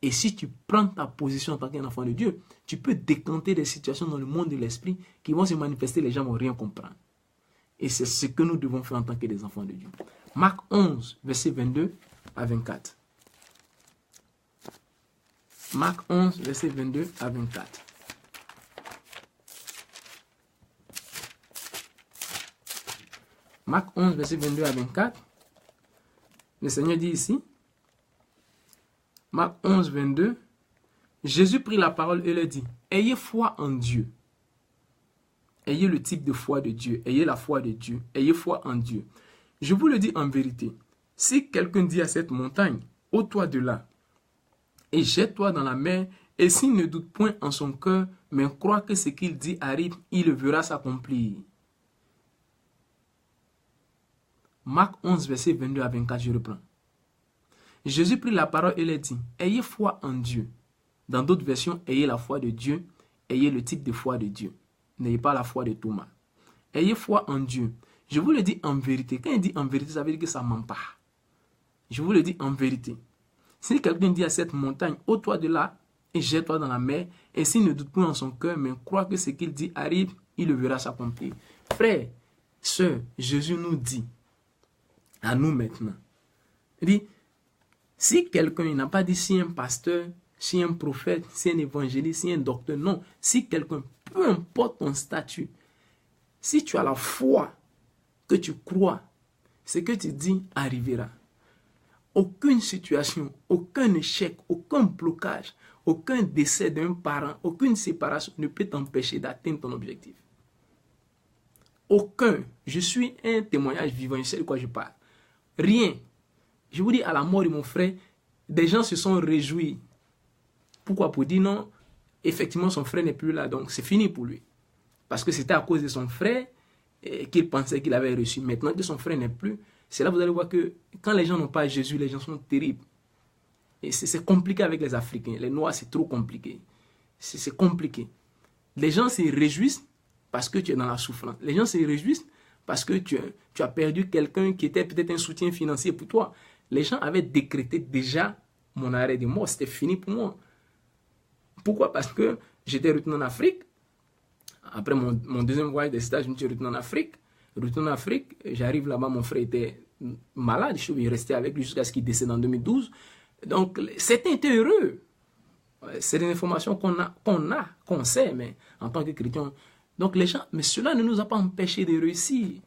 et si tu prends ta position en tant qu'enfant de Dieu, tu peux décanter des situations dans le monde de l'esprit qui vont se manifester, les gens ne vont rien comprendre. Et c'est ce que nous devons faire en tant que des enfants de Dieu. Marc 11, verset 22 à 24. Marc 11, verset 22 à 24. Marc 11, verset 22 à 24. Le Seigneur dit ici, Marc 11, 22, Jésus prit la parole et leur dit, ayez foi en Dieu. Ayez le type de foi de Dieu. Ayez la foi de Dieu. Ayez foi en Dieu. Je vous le dis en vérité. Si quelqu'un dit à cette montagne, ôte-toi de là et jette-toi dans la mer, et s'il ne doute point en son cœur, mais croit que ce qu'il dit arrive, il le verra s'accomplir. Marc 11, verset 22 à 24, je reprends. Jésus prit la parole et leur dit, ayez foi en Dieu. Dans d'autres versions, ayez la foi de Dieu, ayez le type de foi de Dieu. N'ayez pas la foi de Thomas. Ayez foi en Dieu. Je vous le dis en vérité. Quand il dit en vérité, ça veut dire que ça ne ment pas. Je vous le dis en vérité. Si quelqu'un dit à cette montagne, ôte-toi de là et jette-toi dans la mer, et s'il ne doute point en son cœur, mais croit que ce qu'il dit arrive, il le verra s'accomplir. Frère, sœur, Jésus nous dit, À nous maintenant. Il dit, si quelqu'un, il n'a pas dit si un pasteur, si un prophète, si un évangéliste, si un docteur, non. Si quelqu'un, peu importe ton statut, si tu as la foi que tu crois, ce que tu dis arrivera. Aucune situation, aucun échec, aucun blocage, aucun décès d'un parent, aucune séparation ne peut t'empêcher d'atteindre ton objectif. Aucun. Je suis un témoignage vivant, je sais de quoi je parle. Rien. Je vous dis, à la mort de mon frère, des gens se sont réjouis. Pourquoi? Pour dire non, effectivement, son frère n'est plus là, donc c'est fini pour lui. Parce que c'était à cause de son frère qu'il pensait qu'il avait reçu. Maintenant que son frère n'est plus, c'est là que vous allez voir que quand les gens n'ont pas Jésus, les gens sont terribles. Et c'est compliqué avec les Africains. Les Noirs, c'est trop compliqué. C'est compliqué. Les gens se réjouissent parce que tu es dans la souffrance. Les gens se réjouissent parce que tu as perdu quelqu'un qui était peut-être un soutien financier pour toi. Les gens avaient décrété déjà mon arrêt de mort. C'était fini pour moi. Pourquoi? Parce que j'étais retourné en Afrique. Après mon deuxième voyage de stage, je me suis retourné en Afrique. Retourné en Afrique, j'arrive là-bas, mon frère était malade. Je suis resté avec lui jusqu'à ce qu'il décède en 2012. Donc, certains étaient heureux. C'est des informations qu'on sait, mais en tant que chrétien. Donc, les gens, mais cela ne nous a pas empêché de réussir.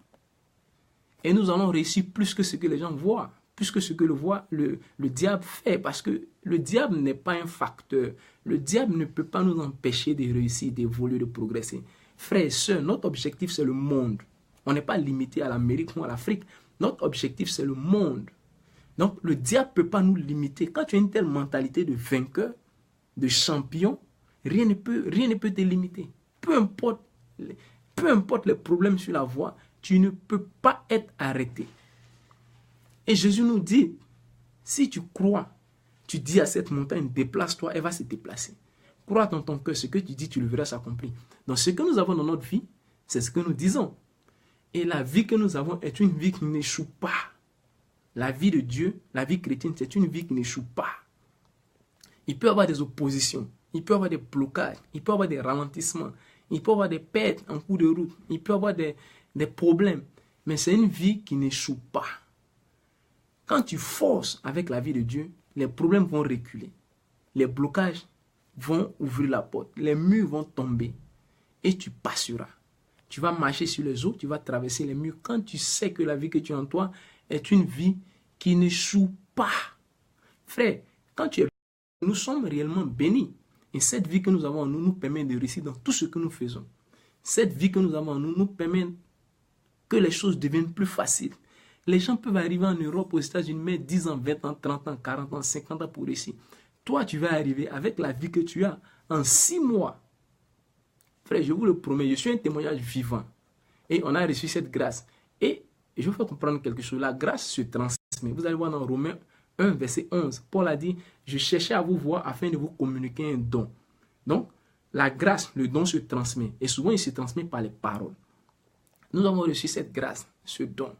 Et nous allons réussir plus que ce que les gens voient, plus que ce que le diable fait. Parce que le diable n'est pas un facteur. Le diable ne peut pas nous empêcher de réussir, d'évoluer, de progresser. Frères et sœurs, notre objectif, c'est le monde. On n'est pas limité à l'Amérique ou à l'Afrique. Notre objectif, c'est le monde. Donc, le diable ne peut pas nous limiter. Quand tu as une telle mentalité de vainqueur, de champion, rien ne peut te limiter. Peu importe les problèmes sur la voie, tu ne peux pas être arrêté. Et Jésus nous dit, si tu crois, tu dis à cette montagne, déplace-toi, elle va se déplacer. Crois dans ton cœur, ce que tu dis, tu le verras s'accomplir. Donc, ce que nous avons dans notre vie, c'est ce que nous disons. Et la vie que nous avons est une vie qui n'échoue pas. La vie de Dieu, la vie chrétienne, c'est une vie qui n'échoue pas. Il peut y avoir des oppositions, il peut y avoir des blocages, il peut y avoir des ralentissements, il peut y avoir des pertes en cours de route, il peut y avoir des problèmes. Mais c'est une vie qui n'échoue pas. Quand tu forces avec la vie de Dieu, les problèmes vont reculer. Les blocages vont ouvrir la porte. Les murs vont tomber. Et tu passeras. Tu vas marcher sur les eaux, tu vas traverser les murs. Quand tu sais que la vie que tu as en toi est une vie qui n'échoue pas. Frère, quand tu es... Nous sommes réellement bénis. Et cette vie que nous avons en nous nous permet de réussir dans tout ce que nous faisons. Cette vie que nous avons en nous nous permet que les choses deviennent plus faciles. Les gens peuvent arriver en Europe, aux États-Unis, mais 10 ans, 20 ans, 30 ans, 40 ans, 50 ans pour réussir. Toi, tu vas arriver avec la vie que tu as en 6 mois. Frère, je vous le promets, je suis un témoignage vivant. Et on a reçu cette grâce. Et je vais vous faire comprendre quelque chose. La grâce se transmet. Vous allez voir dans Romains 1, verset 11. Paul a dit, je cherchais à vous voir afin de vous communiquer un don. Donc, la grâce, le don se transmet. Et souvent, il se transmet par les paroles. Nous avons reçu cette grâce, ce don.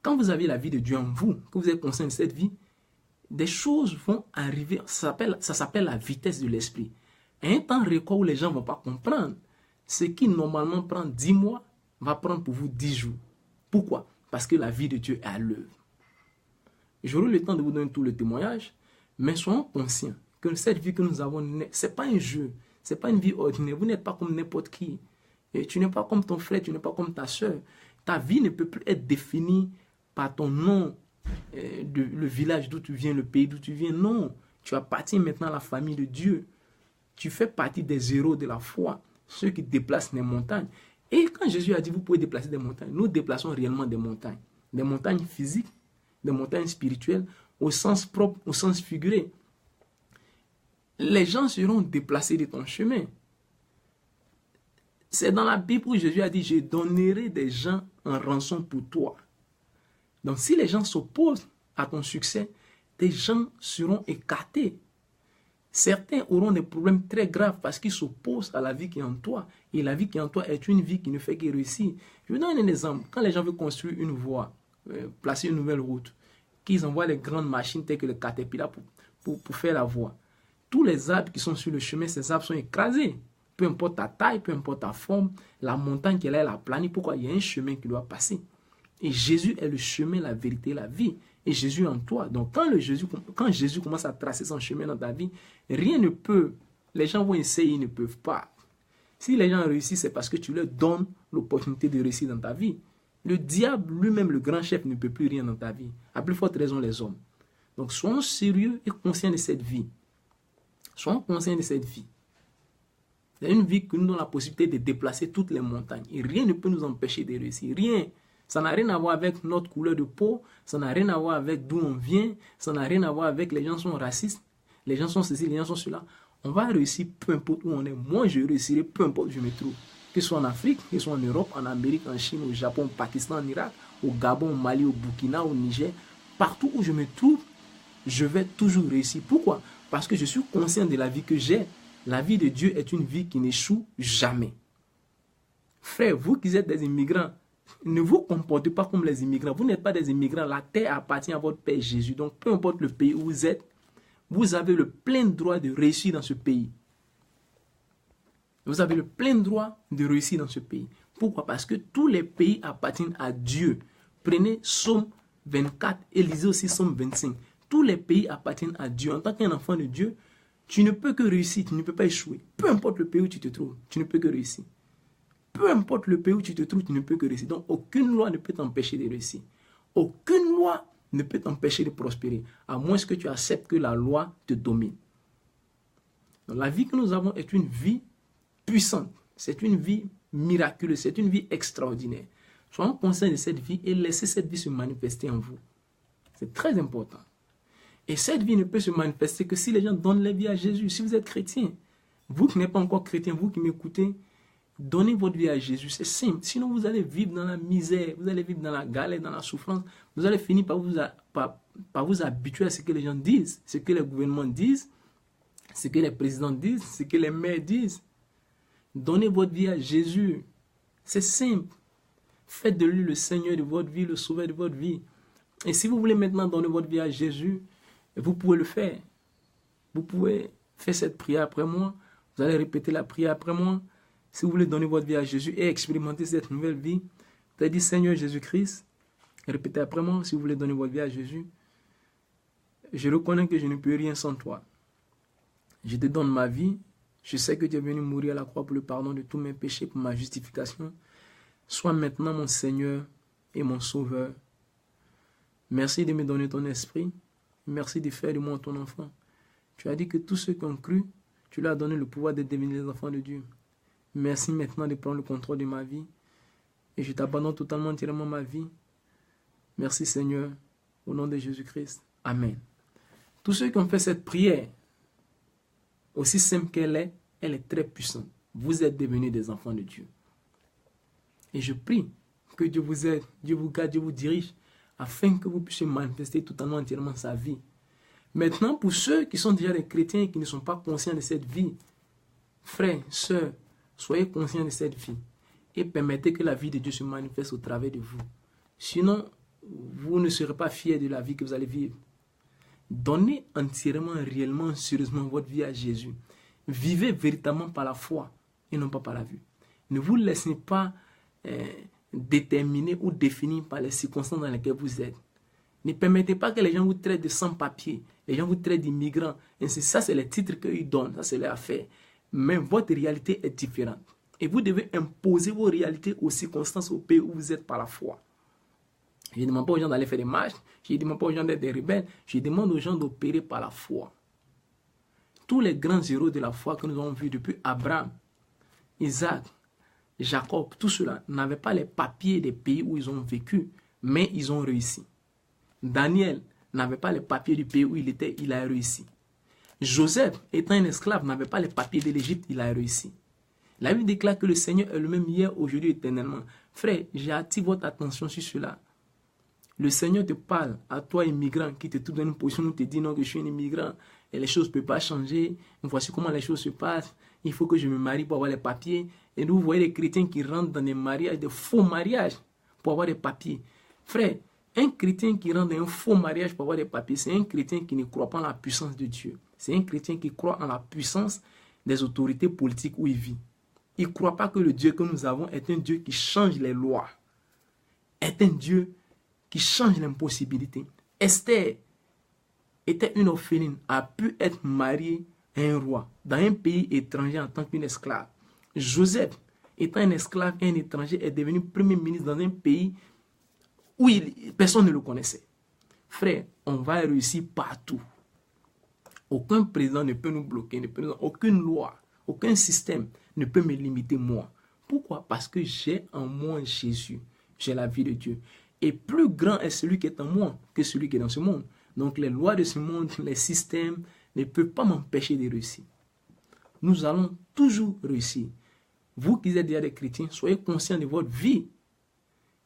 Quand vous avez la vie de Dieu en vous, que vous êtes conscient de cette vie, des choses vont arriver. Ça s'appelle la vitesse de l'esprit. À un temps record où les gens ne vont pas comprendre, ce qui normalement prend 10 mois, va prendre pour vous 10 jours. Pourquoi? Parce que la vie de Dieu est à l'œuvre. J'aurai le temps de vous donner tout le témoignage, mais soyons conscients que cette vie que nous avons, ce n'est pas un jeu, ce n'est pas une vie ordinaire. Vous n'êtes pas comme n'importe qui. Et tu n'es pas comme ton frère, tu n'es pas comme ta soeur. Ta vie ne peut plus être définie par ton nom, le village d'où tu viens, le pays d'où tu viens. Non, tu appartiens maintenant à la famille de Dieu. Tu fais partie des héros de la foi, ceux qui déplacent les montagnes. Et quand Jésus a dit, vous pouvez déplacer des montagnes, nous déplaçons réellement des montagnes physiques, des montagnes spirituelles, au sens propre, au sens figuré. Les gens seront déplacés de ton chemin. C'est dans la Bible où Jésus a dit, je donnerai des gens en rançon pour toi. Donc si les gens s'opposent à ton succès, des gens seront écartés. Certains auront des problèmes très graves parce qu'ils s'opposent à la vie qui est en toi. Et la vie qui est en toi est une vie qui ne fait que réussir. Je vous donne un exemple. Quand les gens veulent construire une voie, placer une nouvelle route, qu'ils envoient les grandes machines telles que le Caterpillar pour faire la voie. Tous les arbres qui sont sur le chemin, ces arbres sont écrasés. Peu importe ta taille, peu importe ta forme, la montagne qui est là, elle a plani. Pourquoi? Il y a un chemin qui doit passer. Et Jésus est le chemin, la vérité, la vie. Et Jésus en toi. Donc quand Jésus commence à tracer son chemin dans ta vie, rien ne peut. Les gens vont essayer, ils ne peuvent pas. Si les gens réussissent, c'est parce que tu leur donnes l'opportunité de réussir dans ta vie. Le diable lui-même, le grand chef, ne peut plus rien dans ta vie. À plus forte raison, les hommes. Donc soyons sérieux et conscients de cette vie. Soyons conscients de cette vie. Il y a une vie qui nous donne la possibilité de déplacer toutes les montagnes. Et rien ne peut nous empêcher de réussir. Rien. Ça n'a rien à voir avec notre couleur de peau. Ça n'a rien à voir avec d'où on vient. Ça n'a rien à voir avec les gens sont racistes. Les gens sont ceci, les gens sont cela. On va réussir peu importe où on est. Moi, je réussirai peu importe où je me trouve. Que ce soit en Afrique, que ce soit en Europe, en Amérique, en Chine, au Japon, au Pakistan, en Irak, au Gabon, au Mali, au Burkina, au Niger. Partout où je me trouve, je vais toujours réussir. Pourquoi? Parce que je suis conscient de la vie que j'ai. La vie de Dieu est une vie qui n'échoue jamais. Frère, vous qui êtes des immigrants, ne vous comportez pas comme les immigrants. Vous n'êtes pas des immigrants. La terre appartient à votre Père Jésus. Donc, peu importe le pays où vous êtes, vous avez le plein droit de réussir dans ce pays. Vous avez le plein droit de réussir dans ce pays. Pourquoi? Parce que tous les pays appartiennent à Dieu. Prenez Psaume 24 et lisez aussi Psaume 25. Tous les pays appartiennent à Dieu. En tant qu'un enfant de Dieu, tu ne peux que réussir, tu ne peux pas échouer. Peu importe le pays où tu te trouves, tu ne peux que réussir. Peu importe le pays où tu te trouves, tu ne peux que réussir. Donc, aucune loi ne peut t'empêcher de réussir. Aucune loi ne peut t'empêcher de prospérer, à moins que tu acceptes que la loi te domine. Donc, la vie que nous avons est une vie puissante. C'est une vie miraculeuse, c'est une vie extraordinaire. Soyons conscients de cette vie et laissez cette vie se manifester en vous. C'est très important. Et cette vie ne peut se manifester que si les gens donnent leur vie à Jésus. Si vous êtes chrétien, vous qui n'êtes pas encore chrétien, vous qui m'écoutez, donnez votre vie à Jésus. C'est simple. Sinon, vous allez vivre dans la misère, vous allez vivre dans la galère, dans la souffrance. Vous allez finir par vous habituer à ce que les gens disent, ce que les gouvernements disent, ce que les présidents disent, ce que les maires disent. Donnez votre vie à Jésus. C'est simple. Faites de lui le Seigneur de votre vie, le Sauveur de votre vie. Et si vous voulez maintenant donner votre vie à Jésus, vous pouvez le faire. Vous pouvez faire cette prière après moi. Vous allez répéter la prière après moi. Si vous voulez donner votre vie à Jésus et expérimenter cette nouvelle vie, vous allez dire Seigneur Jésus-Christ. Répétez après moi si vous voulez donner votre vie à Jésus. Je reconnais que je ne peux rien sans toi. Je te donne ma vie. Je sais que tu es venu mourir à la croix pour le pardon de tous mes péchés, pour ma justification. Sois maintenant mon Seigneur et mon Sauveur. Merci de me donner ton esprit. Merci de faire de moi ton enfant. Tu as dit que tous ceux qui ont cru, tu leur as donné le pouvoir de devenir les enfants de Dieu. Merci maintenant de prendre le contrôle de ma vie. Et je t'abandonne totalement, entièrement ma vie. Merci Seigneur, au nom de Jésus-Christ. Amen. Tous ceux qui ont fait cette prière, aussi simple qu'elle est très puissante. Vous êtes devenus des enfants de Dieu. Et je prie que Dieu vous aide, Dieu vous garde, Dieu vous dirige, afin que vous puissiez manifester totalement, entièrement sa vie. Maintenant, pour ceux qui sont déjà des chrétiens et qui ne sont pas conscients de cette vie, frères, sœurs, soyez conscients de cette vie et permettez que la vie de Dieu se manifeste au travers de vous. Sinon, vous ne serez pas fiers de la vie que vous allez vivre. Donnez entièrement, réellement, sérieusement votre vie à Jésus. Vivez véritablement par la foi et non pas par la vue. Ne vous laissez pas déterminer ou définir par les circonstances dans lesquelles vous êtes. Ne permettez pas que les gens vous traitent de sans-papiers, les gens vous traitent d'immigrants. Ça, c'est les titres qu'ils donnent, ça, c'est leur affaire. Mais votre réalité est différente. Et vous devez imposer vos réalités aux circonstances, au pays où vous êtes par la foi. Je ne demande pas aux gens d'aller faire des marches, je ne demande pas aux gens d'être des rebelles, je demande aux gens d'opérer par la foi. Tous les grands héros de la foi que nous avons vus depuis Abraham, Isaac, Jacob, tout cela n'avaient pas les papiers des pays où ils ont vécu, mais ils ont réussi. Daniel n'avait pas les papiers du pays où il était, il a réussi. Joseph, étant un esclave, n'avait pas les papiers de l'Égypte, il a réussi. La Bible déclare que le Seigneur est le même hier, aujourd'hui, éternellement. Frère, j'attire votre attention sur cela. Le Seigneur te parle à toi, immigrant, qui te trouve dans une position où tu te dis non, que je suis un immigrant et les choses ne peuvent pas changer. Voici comment les choses se passent. Il faut que je me marie pour avoir les papiers. Et nous, vous voyez les chrétiens qui rentrent dans des mariages, des faux mariages pour avoir des papiers. Frère, un chrétien qui rentre dans un faux mariage pour avoir des papiers, c'est un chrétien qui ne croit pas en la puissance de Dieu. C'est un chrétien qui croit en la puissance des autorités politiques où il vit. Il ne croit pas que le Dieu que nous avons est un Dieu qui change les lois. est un Dieu qui change l'impossibilité. Esther était une orpheline, a pu être mariée à un roi dans un pays étranger en tant qu'une esclave. Joseph, étant un esclave et un étranger, est devenu premier ministre dans un pays où personne ne le connaissait. Frère, on va réussir partout. Aucun président ne peut nous bloquer, aucune loi, aucun système ne peut me limiter moi. Pourquoi? Parce que j'ai en moi Jésus. J'ai la vie de Dieu. Et plus grand est celui qui est en moi que celui qui est dans ce monde. Donc les lois de ce monde, les systèmes ne peuvent pas m'empêcher de réussir. Nous allons toujours réussir. Vous qui êtes déjà des chrétiens, soyez conscients de votre vie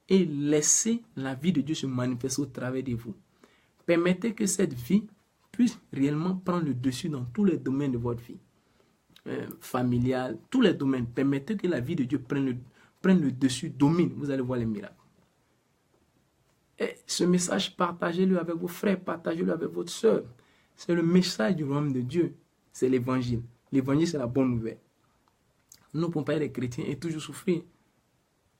et laissez la vie de Dieu se manifester au travers de vous. Permettez que cette vie puisse réellement prendre le dessus dans tous les domaines de votre vie. Familial, tous les domaines. Permettez que la vie de Dieu prenne le dessus, domine. Vous allez voir les miracles. Et ce message, partagez-le avec vos frères, partagez-le avec votre soeur. C'est le message du royaume de Dieu. C'est l'évangile. L'évangile, c'est la bonne nouvelle. Nous ne pouvons pas être des chrétiens et toujours souffrir.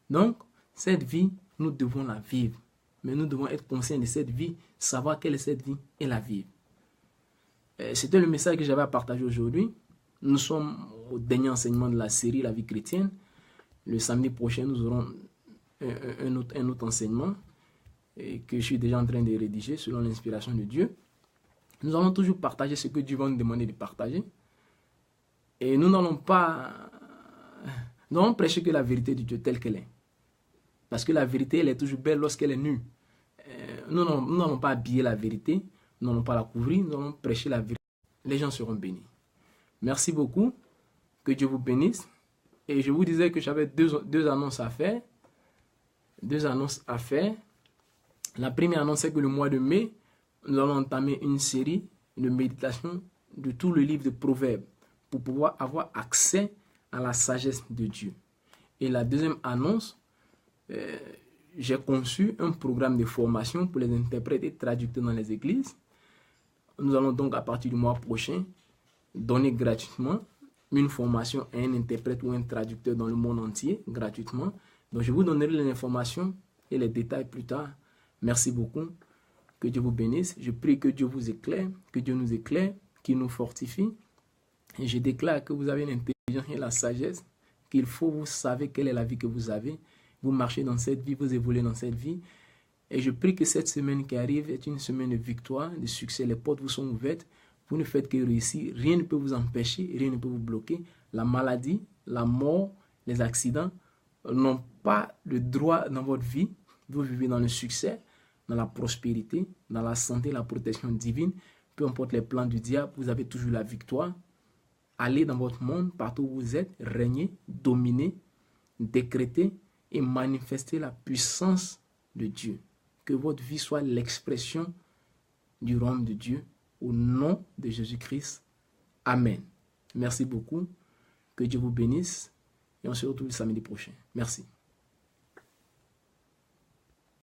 Donc, cette vie, nous devons la vivre. Mais nous devons être conscients de cette vie, savoir quelle est cette vie et la vivre. C'était le message que j'avais à partager aujourd'hui. Nous sommes au dernier enseignement de la série La vie chrétienne. Le samedi prochain, nous aurons un autre enseignement que je suis déjà en train de rédiger selon l'inspiration de Dieu. Nous allons toujours partager ce que Dieu va nous demander de partager. Et nous n'allons pas... Nous allons prêcher que la vérité de Dieu telle qu'elle est. Parce que la vérité, elle est toujours belle lorsqu'elle est nue. Nous n'allons pas habiller la vérité, nous n'allons pas la couvrir, nous allons prêcher la vérité. Les gens seront bénis. Merci beaucoup. Que Dieu vous bénisse. Et je vous disais que j'avais deux annonces à faire. La première annonce, c'est que le mois de mai, nous allons entamer une série de méditation de tout le livre de Proverbes pour pouvoir avoir accès à la sagesse de Dieu. Et la deuxième annonce, j'ai conçu un programme de formation pour les interprètes et traducteurs dans les églises. Nous allons donc à partir du mois prochain donner gratuitement une formation à un interprète ou un traducteur dans le monde entier, gratuitement. Donc je vous donnerai les informations et les détails plus tard. Merci beaucoup. Que Dieu vous bénisse. Je prie que Dieu vous éclaire, que Dieu nous éclaire, qu'il nous fortifie. Et je déclare que vous avez l'intelligence et la sagesse qu'il faut. Vous savez quelle est la vie que vous avez. Vous marchez dans cette vie, vous évoluez dans cette vie. Et je prie que cette semaine qui arrive est une semaine de victoire, de succès. Les portes vous sont ouvertes. Vous ne faites que réussir. Rien ne peut vous empêcher, rien ne peut vous bloquer. La maladie, la mort, les accidents n'ont pas le droit dans votre vie. Vous vivez dans le succès, dans la prospérité, dans la santé, la protection divine. Peu importe les plans du diable, vous avez toujours la victoire. Allez dans votre monde, partout où vous êtes, régnez, dominez, décrétez et manifestez la puissance de Dieu. Que votre vie soit l'expression du royaume de Dieu au nom de Jésus-Christ. Amen. Merci beaucoup. Que Dieu vous bénisse et on se retrouve le samedi prochain. Merci.